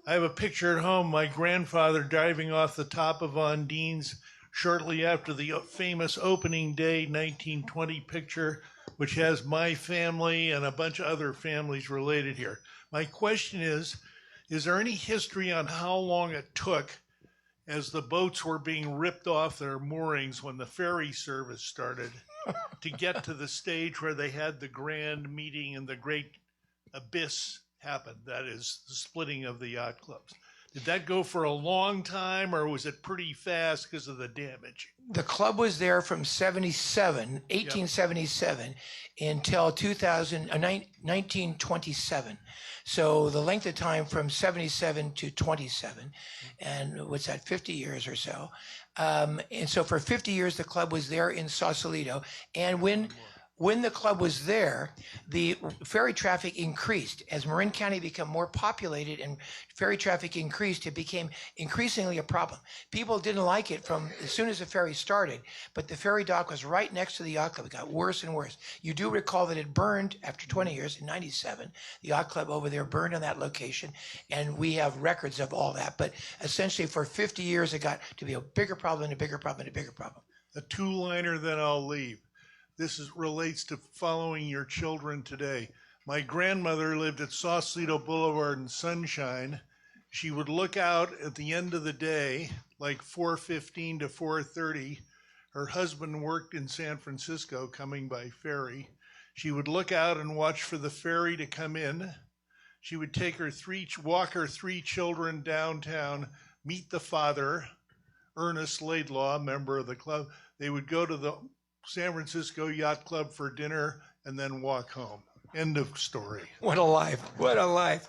I have a picture at home, my grandfather diving off the top of Ondines shortly after the famous opening day 1920 picture, which has my family and a bunch of other families related here. My question is there any history on how long it took as the boats were being ripped off their moorings when the ferry service started to get to the stage where they had the grand meeting and the great abyss happened, that is, the splitting of the yacht clubs? Did that go for a long time, or was it pretty fast because of the damage? The club was there from 1877 until 1927. So the length of time from 77 to 27, and what's that, 50 years or so. And so for 50 years, the club was there in Sausalito. And when the club was there, the ferry traffic increased. As Marin County became more populated and ferry traffic increased, it became increasingly a problem. People didn't like it from as soon as the ferry started, but the ferry dock was right next to the yacht club. It got worse and worse. You do recall that it burned after 20 years in 97. The yacht club over there burned on that location, and we have records of all that. But essentially for 50 years, it got to be a bigger problem and a bigger problem and a bigger problem. A two-liner, then I'll leave. This relates to following your children today. My grandmother lived at Sausalito Boulevard in Sunshine. She would look out at the end of the day, like 4:15 to 4:30. Her husband worked in San Francisco, coming by ferry. She would look out and watch for the ferry to come in. She would walk her three children downtown, meet the father, Ernest Laidlaw, member of the club. They would go to the San Francisco Yacht Club for dinner and then walk home. End of story. What a life. What a life.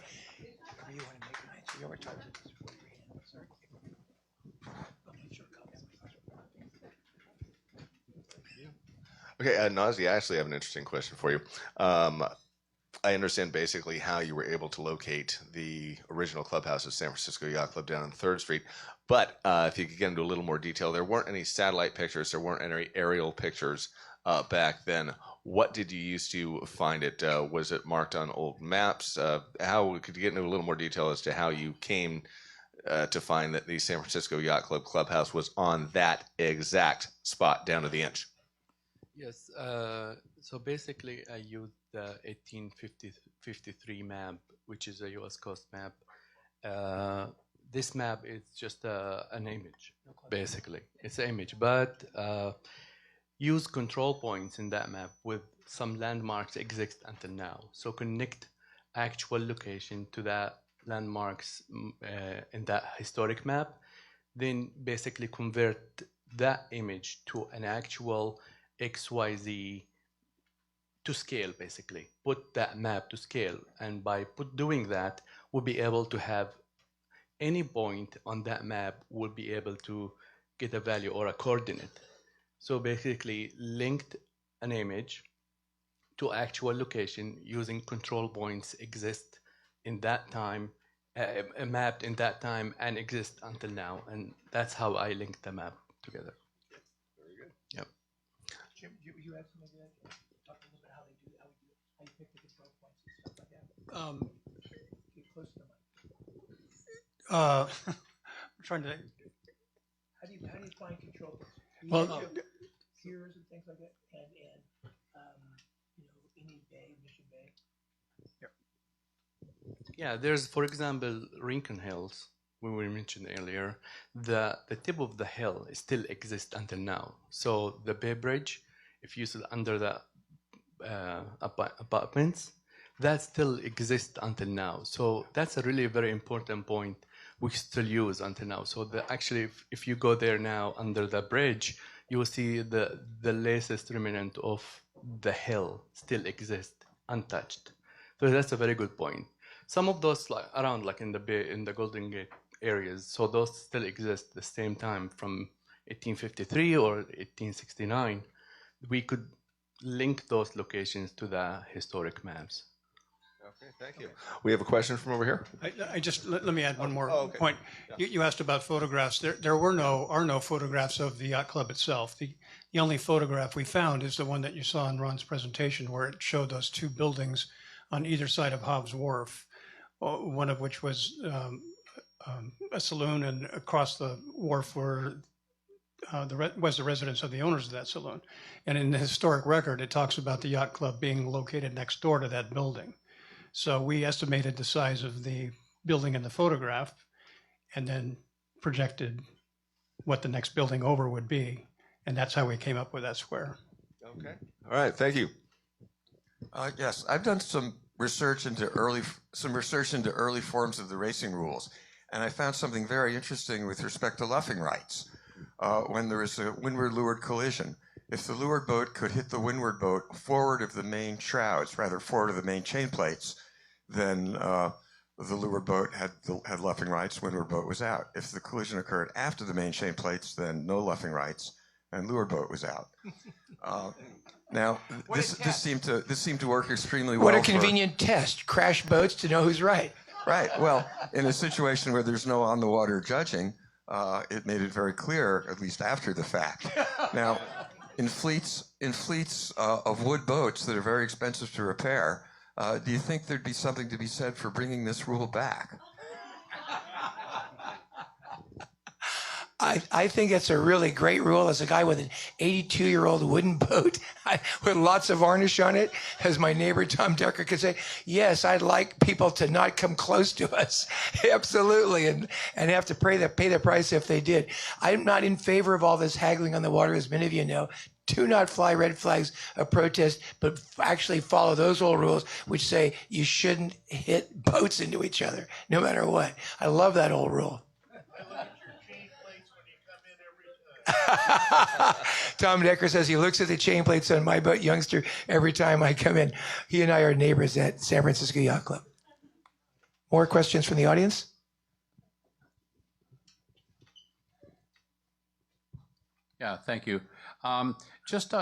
Okay, Nazih, I actually have an interesting question for you. I understand basically how you were able to locate the original clubhouse of San Francisco Yacht Club down on 3rd Street. But if you could get into a little more detail, there weren't any satellite pictures, there weren't any aerial pictures back then. What did you use to find it? Was it marked on old maps? How could you get into a little more detail as to how you came to find that the San Francisco Yacht Club Clubhouse was on that exact spot down to the inch. Yes. So basically, I used the 1853 map, which is a U.S. Coast map. This map is just an image, basically. It's an image, but use control points in that map with some landmarks exist until now. So connect actual location to that landmarks in that historic map, then basically convert that image to an actual XYZ to scale, basically. Put that map to scale, and by doing that, we'll be able to have any point on that map will be able to get a value or a coordinate. So basically linked an image to actual location using control points exist in that time, mapped in that time and exist until now. And that's how I linked the map together. Very good. Yep. Jim, you had something to that? Talk a little bit how you pick the control points and stuff like that. Get close to the mic. I'm trying to. How do you find control points? Well, Piers and things like that, and any bay, Mission Bay. Yeah, there's, for example, Rincon Hills, we were mentioned earlier. The tip of the hill still exists until now. So the Bay Bridge, if you sit under the apartments, that still exists until now. So that's a really very important point we still use until now. So actually, if you go there now under the bridge, you will see the latest remnant of the hill still exists untouched. So that's a very good point. Some of those around, like in the Bay, in the Golden Gate areas, so those still exist the same time from 1853 or 1869. We could link those locations to the historic maps. Okay, thank you. We have a question from over here. I just let me add one more okay. point. Yeah. You asked about photographs. There are no photographs of the yacht club itself. The only photograph we found is the one that you saw in Ron's presentation, where it showed those two buildings on either side of Hobbs Wharf, one of which was a saloon, and across the wharf were was the residence of the owners of that saloon. And in the historic record, it talks about the yacht club being located next door to that building. So we estimated the size of the building in the photograph and then projected what the next building over would be. And that's how we came up with that square. Okay. All right. Thank you. Yes, I've done some research into early forms of the racing rules, and I found something very interesting with respect to luffing rights. When there is a windward-leeward collision, if the leeward boat could hit the windward boat forward of the main shrouds, rather forward of the main chain plates, then the leeward boat had luffing rights, windward boat was out. If the collision occurred after the main chain plates, then no luffing rights, and leeward boat was out. Now, this seemed to work extremely well. What a convenient test. Crash boats to know who's right. Right. Well, in a situation where there's no on-the-water judging, it made it very clear, at least after the fact. Now, in fleets of wood boats that are very expensive to repair, do you think there'd be something to be said for bringing this rule back? I think it's a really great rule. As a guy with an 82-year-old wooden boat with lots of varnish on it, as my neighbor Tom Decker could say, yes, I'd like people to not come close to us. Absolutely, and have to pay the price if they did. I'm not in favor of all this haggling on the water, as many of you know. Do not fly red flags of protest, but actually follow those old rules which say you shouldn't hit boats into each other, no matter what. I love that old rule. Tom Decker says he looks at the chain plates on my boat, youngster, every time I come in. He and I are neighbors at San Francisco Yacht Club. More questions from the audience? Yeah, thank you. Just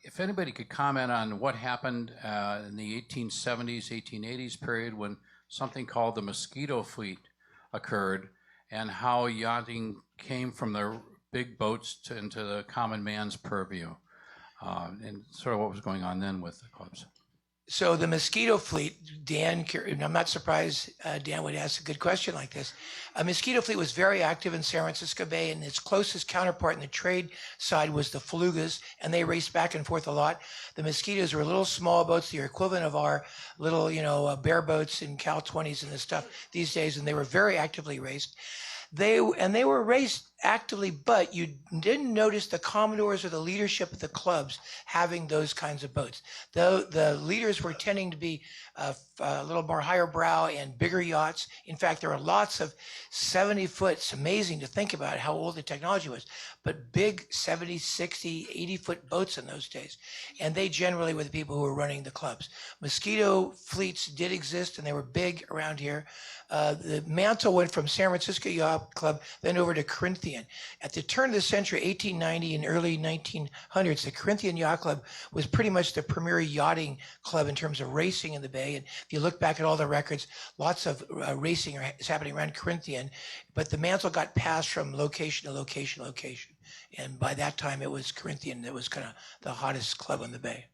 if anybody could comment on what happened in the 1870s, 1880s period when something called the mosquito fleet occurred, and how yachting came from the big boats into the common man's purview, and sort of what was going on then with the clubs. So the mosquito fleet, Dan, and I'm not surprised Dan would ask a good question like this. A mosquito fleet was very active in San Francisco Bay, and its closest counterpart in the trade side was the Felugas, and they raced back and forth a lot. The mosquitoes were little small boats, the equivalent of our little, bear boats and Cal 20s and this stuff these days, and they were very actively raced. They were raced actively, but you didn't notice the commodores or the leadership of the clubs having those kinds of boats. The leaders were tending to be a little more higher brow and bigger yachts. In fact, there are lots of 70-foot. It's amazing to think about how old the technology was, but big 70, 60, 80-foot boats in those days. And they generally were the people who were running the clubs. Mosquito fleets did exist, and they were big around here. The mantle went from San Francisco Yacht Club, then over to Corinthian. At the turn of the century, 1890 and early 1900s, the Corinthian Yacht Club was pretty much the premier yachting club in terms of racing in the Bay. And if you look back at all the records, lots of racing is happening around Corinthian. But the mantle got passed from location to location to location. And by that time, it was Corinthian that was kind of the hottest club on the Bay.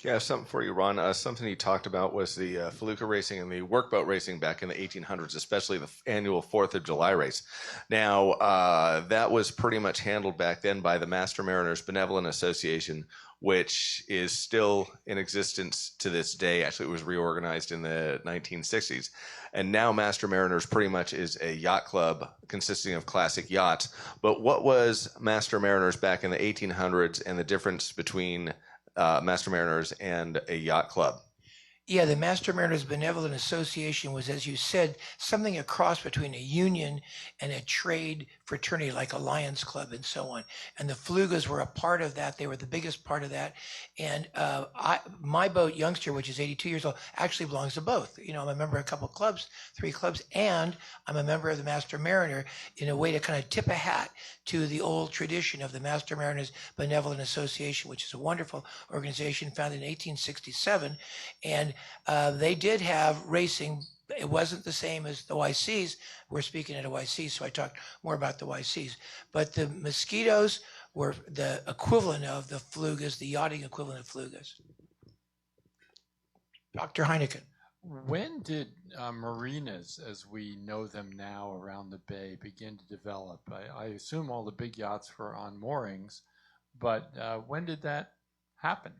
Yeah, something for you, Ron. Something you talked about was the felucca racing and the workboat racing back in the 1800s, especially the annual 4th of July race. Now, that was pretty much handled back then by the Master Mariners Benevolent Association, which is still in existence to this day. Actually, it was reorganized in the 1960s. And now Master Mariners pretty much is a yacht club consisting of classic yachts. But what was Master Mariners back in the 1800s and the difference between Master Mariners and a yacht club? Yeah, the Master Mariners Benevolent Association was, as you said, something a cross between a union and a trade fraternity like a Lions Club and so on. And the Felugas were a part of that. They were the biggest part of that. And my boat, Youngster, which is 82 years old, actually belongs to both. You know, I'm a member of a couple of clubs, 3 clubs, and I'm a member of the Master Mariner in a way to kind of tip a hat to the old tradition of the Master Mariners Benevolent Association, which is a wonderful organization founded in 1867. And they did have racing. It wasn't the same as the YCs. We're speaking at a YC, so I talked more about the YCs. But the mosquitoes were the equivalent of the Felugas, the yachting equivalent of Felugas. Dr. Heineken. When did marinas, as we know them now around the Bay, begin to develop? I assume all the big yachts were on moorings, but when did that happen?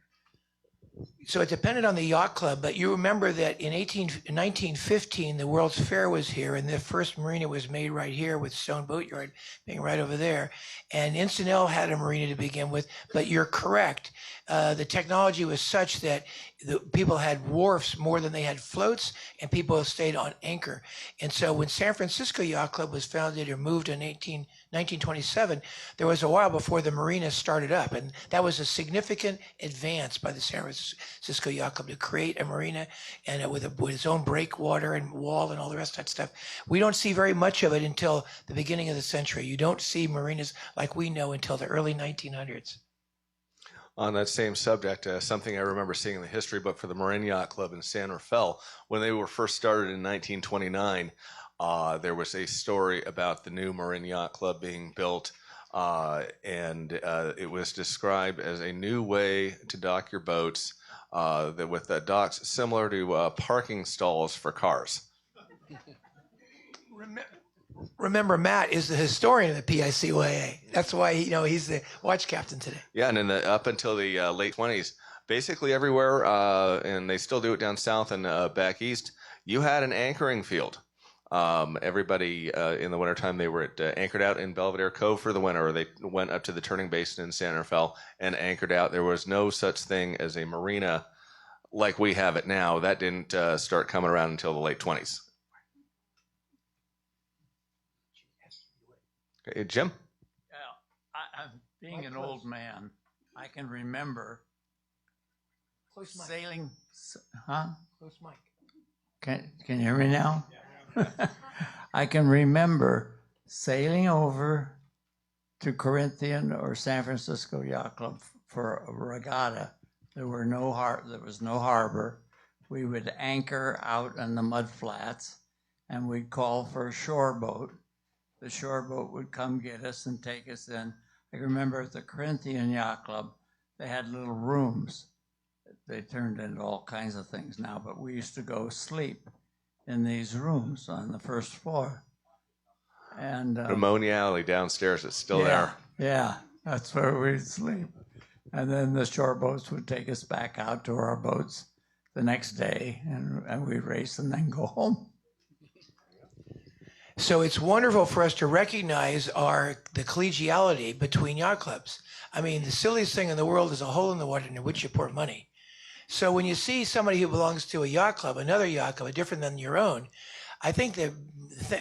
So it depended on the yacht club, but you remember that in 1915, the World's Fair was here, and the first marina was made right here with Stone Boatyard being right over there. And Instanell had a marina to begin with, but you're correct. The technology was such that the people had wharfs more than they had floats, and people stayed on anchor. And so when San Francisco Yacht Club was founded or moved in 1927, there was a while before the marina started up, and that was a significant advance by the San Francisco Yacht Club to create a marina and with its own breakwater and wall and all the rest of that stuff. We don't see very much of it until the beginning of the century. You don't see marinas like we know until the early 1900s. On that same subject, something I remember seeing in the history book for the Marin Yacht Club in San Rafael, when they were first started in 1929, there was a story about the new Marin Yacht Club being built, and it was described as a new way to dock your boats with docks similar to parking stalls for cars. Remember, Matt is the historian of the PICYA. That's why he's the watch captain today. Yeah, and up until the late 20s, basically everywhere, and they still do it down south and back east, you had an anchoring field. Everybody in the wintertime, they were anchored out in Belvedere Cove for the winter, or they went up to the turning basin in San Rafael and anchored out. There was no such thing as a marina like we have it now. That didn't start coming around until the late 20s. Okay, Jim? Yeah, being an old man, I can remember sailing. Huh? Close mic. Can you hear me now? I can remember sailing over to Corinthian or San Francisco Yacht Club for a regatta. There was no harbor. We would anchor out on the mud flats, and we'd call for a shore boat. The shore boat would come get us and take us in. I remember at the Corinthian Yacht Club, they had little rooms they turned into all kinds of things now, but we used to go sleep in these rooms on the first floor. And Pneumonia Alley downstairs is still yeah, yeah, that's where we'd sleep. And then the shore boats would take us back out to our boats the next day, and we'd race and then go home. So it's wonderful for us to recognize the collegiality between yacht clubs. I mean, the silliest thing in the world is a hole in the water in which you pour money. So when you see somebody who belongs to a yacht club, another yacht club, different than your own, I think the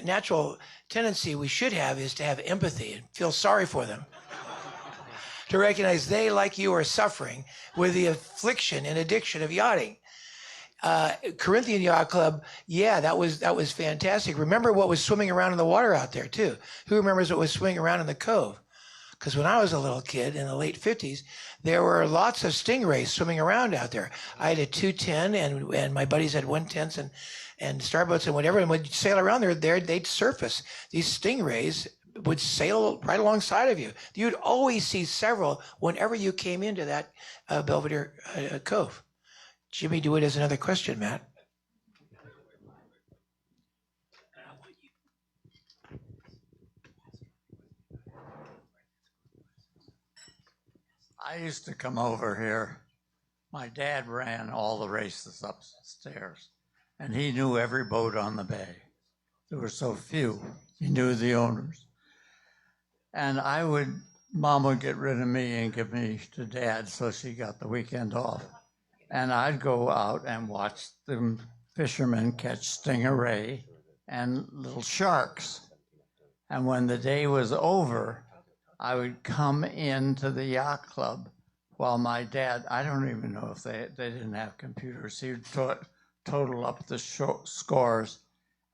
natural tendency we should have is to have empathy and feel sorry for them. To recognize they, like you, are suffering with the affliction and addiction of yachting. Corinthian Yacht Club, yeah, that was fantastic. Remember what was swimming around in the water out there too? Who remembers what was swimming around in the cove? Because when I was a little kid in the late 50s, there were lots of stingrays swimming around out there. I had a 210, and my buddies had 110s and starboats and whatever, and would sail around there, they'd surface. These stingrays would sail right alongside of you. You'd always see several whenever you came into that Belvedere Cove. Jimmy DeWitt has another question, Matt. I used to come over here. My dad ran all the races upstairs, and he knew every boat on the bay. There were so few. He knew the owners. And Mom would get rid of me and give me to Dad so she got the weekend off. And I'd go out and watch the fishermen catch stingray and little sharks. And when the day was over, I would come into the yacht club while my dad, I don't even know if they didn't have computers. He would total up the scores,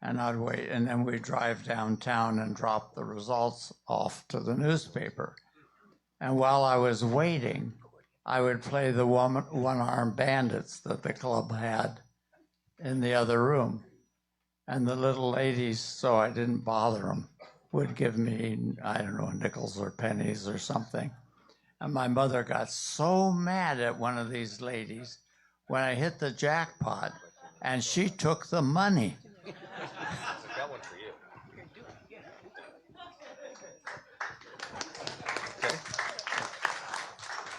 and I'd wait. And then we'd drive downtown and drop the results off to the newspaper. And while I was waiting, I would play the one-armed bandits that the club had in the other room. And the little ladies, so I didn't bother them, would give me, I don't know, nickels or pennies or something. And my mother got so mad at one of these ladies when I hit the jackpot, and she took the money. Got one for you.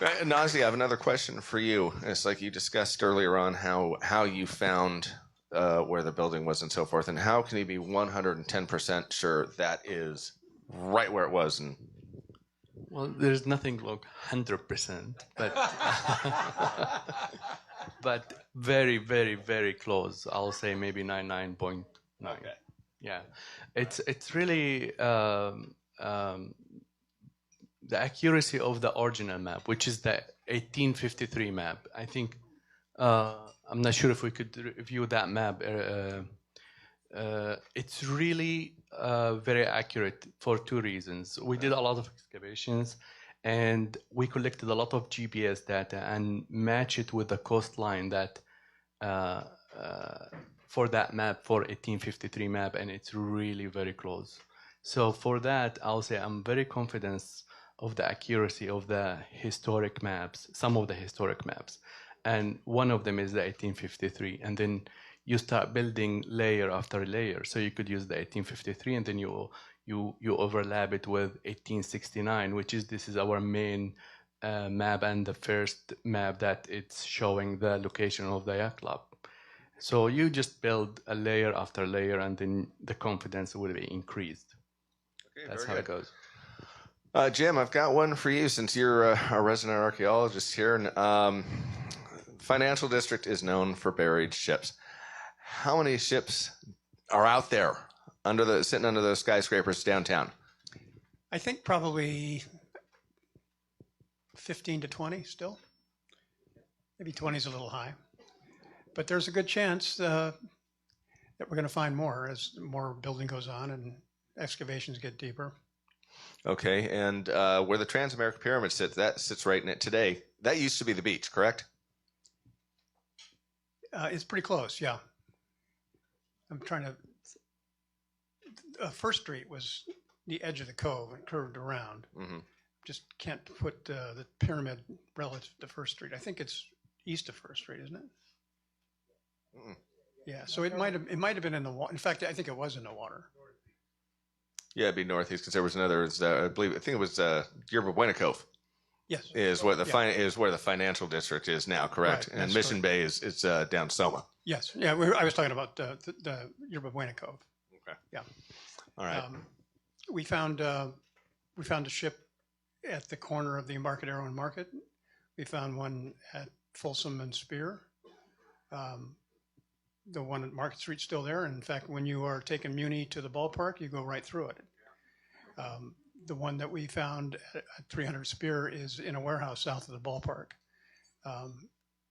Okay. Nazih, I have another question for you. It's like you discussed earlier on how you found where the building was and so forth, and how can you be 110% sure that is right where it was? And Well, there's nothing like 100%, but but very, very, very close. I'll say maybe 99.9. Okay. Yeah, it's really the accuracy of the original map, which is the 1853 map. I think I'm not sure if we could review that map. It's really very accurate for two reasons. We did a lot of excavations, and we collected a lot of GPS data and match it with the coastline that for that map, for 1853 map, and it's really very close. So for that, I'll say I'm very confident of the accuracy of the historic maps, some of the historic maps. And one of them is the 1853. And then you start building layer after layer. So you could use the 1853, and then you overlap it with 1869, this is our main map and the first map that it's showing the location of the yacht club. So you just build a layer after layer, and then the confidence will be increased. Okay, That's how it goes. Jim, I've got one for you since you're a resident archaeologist here. Financial District is known for buried ships. How many ships are out there sitting under those skyscrapers downtown? I think probably 15 to 20 still. Maybe 20 is a little high. But there's a good chance that we're going to find more as more building goes on and excavations get deeper. Okay, and where the Transamerica Pyramid sits, that sits right in it today. That used to be the beach, correct? It's pretty close, yeah. I'm trying to... First Street was the edge of the cove and curved around. Mm-hmm. Just can't put the pyramid relative to First Street. I think it's east of First Street, isn't it? Mm-mm. Yeah, so it might have been in the water. In fact, I think it was in the water. Yeah, it'd be northeast because there was another. I think it was Yerba Buena Cove. Yes. Is where the Yeah. is where the financial district is now, correct? Right, and that's Mission correct. Bay is down Soma. Yes. Yeah, I was talking about the Yerba Buena Cove. Okay. Yeah. All right. We found a ship at the corner of the Embarcadero and Market. We found one at Folsom and Spear. The one at Market Street's still there. In fact, when you are taking Muni to the ballpark, you go right through it. The one that we found at 300 Spear is in a warehouse south of the ballpark.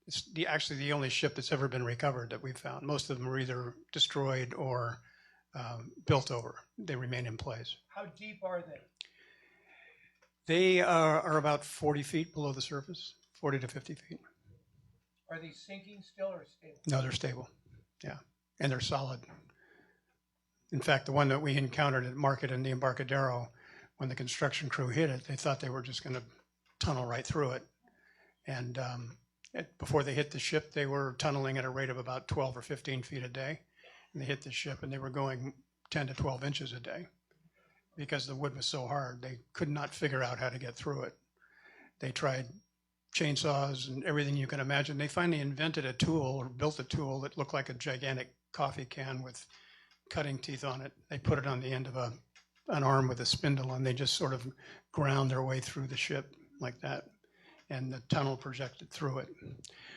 It's actually the only ship that's ever been recovered that we've found. Most of them were either destroyed or built over. They remain in place. How deep are they? They are about 40 feet below the surface, 40 to 50 feet. Are they sinking still or stable? No, they're stable. Yeah, and they're solid. In fact, the one that we encountered at Market in the Embarcadero, when the construction crew hit it, they thought they were just going to tunnel right through it. And before they hit the ship, they were tunneling at a rate of about 12 or 15 feet a day. And they hit the ship and they were going 10 to 12 inches a day because the wood was so hard. They could not figure out how to get through it. They tried chainsaws and everything you can imagine. They finally invented a tool or built a tool that looked like a gigantic coffee can with cutting teeth on it. They put it on the end of an arm with a spindle, and they just sort of ground their way through the ship like that. And the tunnel projected through it.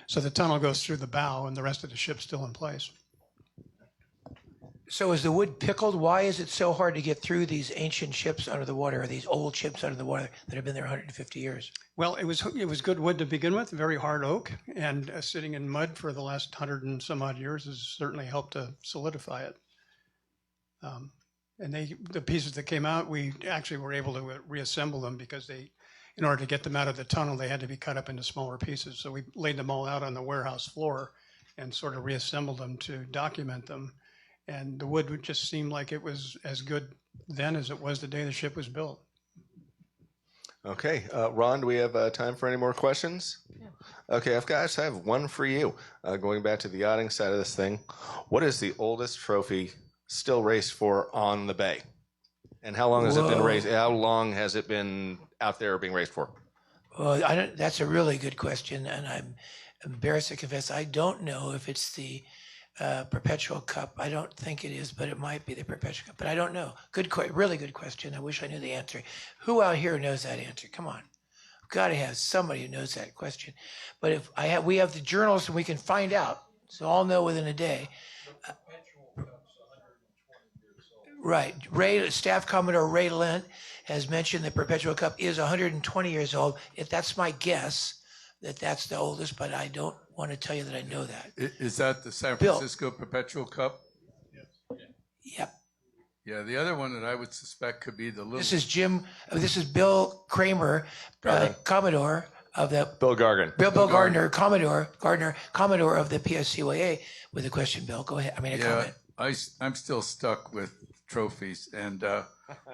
So the tunnel goes through the bow, and the rest of the ship's still in place. So is the wood pickled? Why is it so hard to get through these ancient ships under the water, or these old ships under the water that have been there 150 years? Well, it was good wood to begin with, very hard oak, and sitting in mud for the last 100 and some odd years has certainly helped to solidify it. And the pieces that came out, we actually were able to reassemble them because in order to get them out of the tunnel, they had to be cut up into smaller pieces. So we laid them all out on the warehouse floor and sort of reassembled them to document them. And the wood would just seem like it was as good then as it was the day the ship was built. Okay, Ron, do we have time for any more questions? Yeah. Okay, I have one for you. Going back to the yachting side of this thing, what is the oldest trophy still raced for on the bay? And how long has it been raced? How long has it been out there being raced for? Well, that's a really good question, and I'm embarrassed to confess I don't know if it's the Perpetual Cup. I don't think it is, but it might be the Perpetual Cup. But I don't know. Really good question. I wish I knew the answer. Who out here knows that answer? Come on. I've got to have somebody who knows that question. But if we have the journals and we can find out, so I'll know within a day. Right. Staff Commodore Ray Lent has mentioned the Perpetual Cup is 120 years old. If that's my guess, that's the oldest, but I don't want to tell you that I know that. Is that the San Bill. Francisco Perpetual Cup? Yep. Yeah, the other one that I would suspect could be the little. This is Bill Kramer, Commodore of the Bill Gargan. Bill Gardner, Commodore of the PSCYA with a question. Bill, go ahead. A comment. I'm still stuck with trophies, and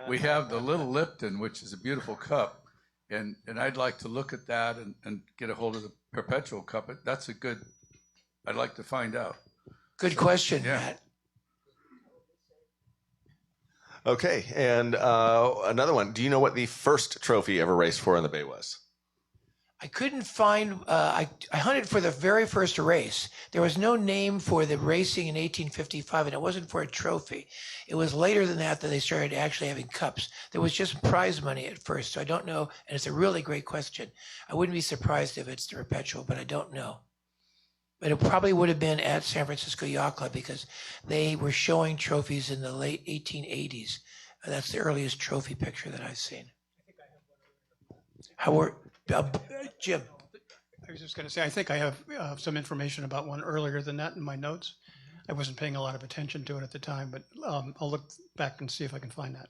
we have the Little Lipton, which is a beautiful cup, and I'd like to look at that and get a hold of the Perpetual Cup. I'd like to find out. Good question, Yeah. Matt. Okay, and another one. Do you know what the first trophy ever raced for in the bay was? I couldn't find, I hunted for the very first race. There was no name for the racing in 1855, and it wasn't for a trophy. It was later than that they started actually having cups. There was just prize money at first, so I don't know, and it's a really great question. I wouldn't be surprised if it's the Perpetual, but I don't know. But it probably would have been at San Francisco Yacht Club because they were showing trophies in the late 1880s. That's the earliest trophy picture that I've seen. Jim. I was just going to say, I think I have some information about one earlier than that in my notes. I wasn't paying a lot of attention to it at the time, but I'll look back and see if I can find that.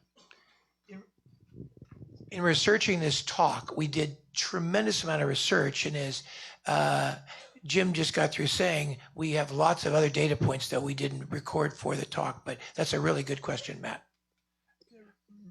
In researching this talk, we did tremendous amount of research, and as Jim just got through saying, we have lots of other data points that we didn't record for the talk, but that's a really good question, Matt.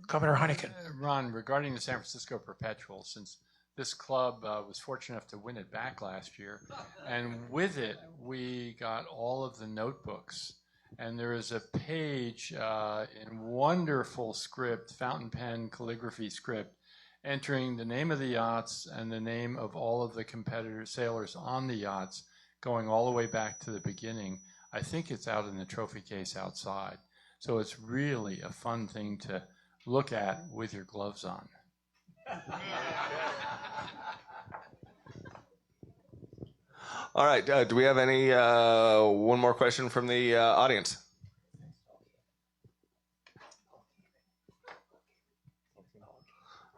Commodore Heineken. Ron, regarding the San Francisco Perpetual, since this club was fortunate enough to win it back last year. And with it, we got all of the notebooks. And there is a page in wonderful script, fountain pen calligraphy script, entering the name of the yachts and the name of all of the competitor sailors on the yachts, going all the way back to the beginning. I think it's out in the trophy case outside. So it's really a fun thing to look at with your gloves on. All right. Do we have any one more question from the audience?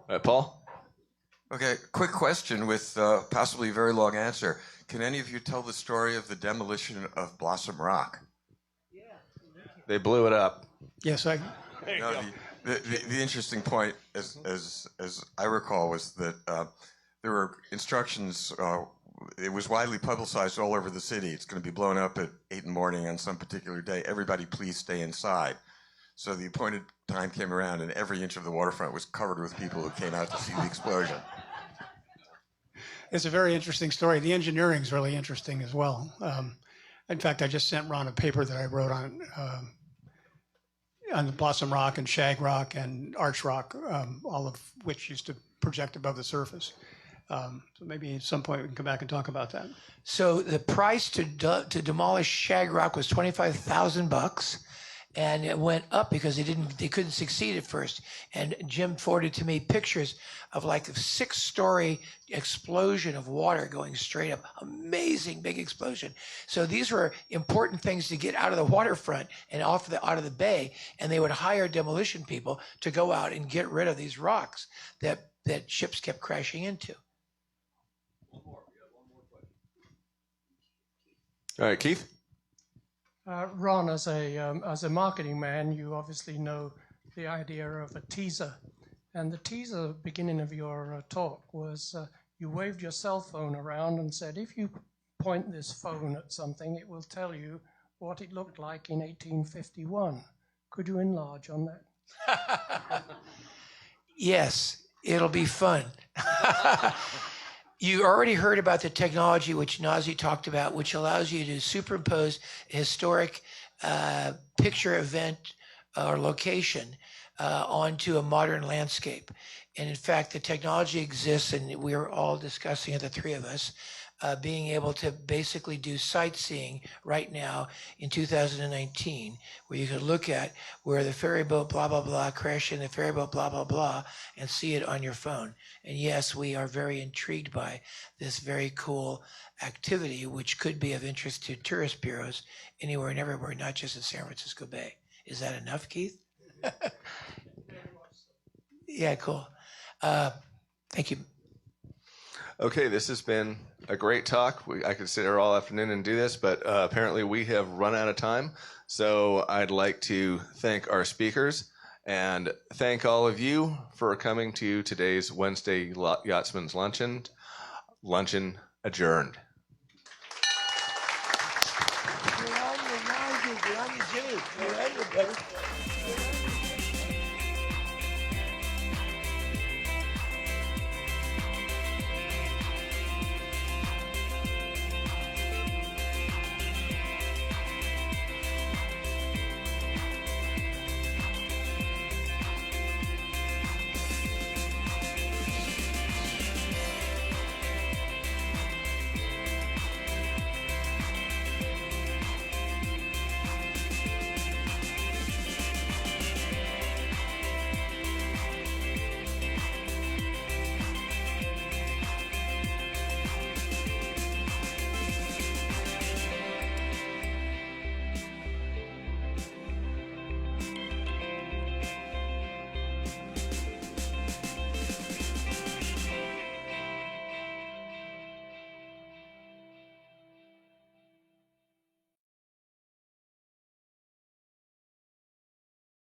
All right, Paul? Okay, quick question with possibly a very long answer. Can any of you tell the story of the demolition of Blossom Rock? They blew it up. Yes, No, the interesting point, as I recall, was that there were instructions. It was widely publicized all over the city. It's going to be blown up at 8 in the morning on some particular day. Everybody, please stay inside. So the appointed time came around, and every inch of the waterfront was covered with people who came out to see the explosion. it's a very interesting story. The engineering is really interesting as well. In fact, I just sent Ron a paper that I wrote on the Blossom Rock and Shag Rock and Arch Rock, all of which used to project above the surface. So maybe at some point we can come back and talk about that. So the price to demolish Shag Rock was $25,000, and it went up because they couldn't succeed at first. And Jim forwarded to me pictures of like a 6-story explosion of water going straight up. Amazing big explosion. So these were important things to get out of the waterfront and out of the bay, and they would hire demolition people to go out and get rid of these rocks that ships kept crashing into. All right, Keith? Ron, as a marketing man, you obviously know the idea of a teaser. And the teaser beginning of your talk was you waved your cell phone around and said, if you point this phone at something, it will tell you what it looked like in 1851. Could you enlarge on that? Yes, it'll be fun. You already heard about the technology which Nazih talked about, which allows you to superimpose a historic picture event or location onto a modern landscape. And in fact, the technology exists, and we're all discussing it, the three of us, being able to basically do sightseeing right now in 2019, where you could look at where the ferry boat blah, blah, blah crashed in the ferry boat blah, blah, blah, and see it on your phone. And yes, we are very intrigued by this very cool activity, which could be of interest to tourist bureaus anywhere and everywhere, not just in San Francisco Bay. Is that enough, Keith? Yeah, cool. Thank you. Okay, this has been a great talk. I could sit here all afternoon and do this, but apparently we have run out of time. So I'd like to thank our speakers and thank all of you for coming to today's Wednesday Yachtsman's Luncheon. Luncheon adjourned. You're on your Nazih, you're on your Jimmy, you're on your brother.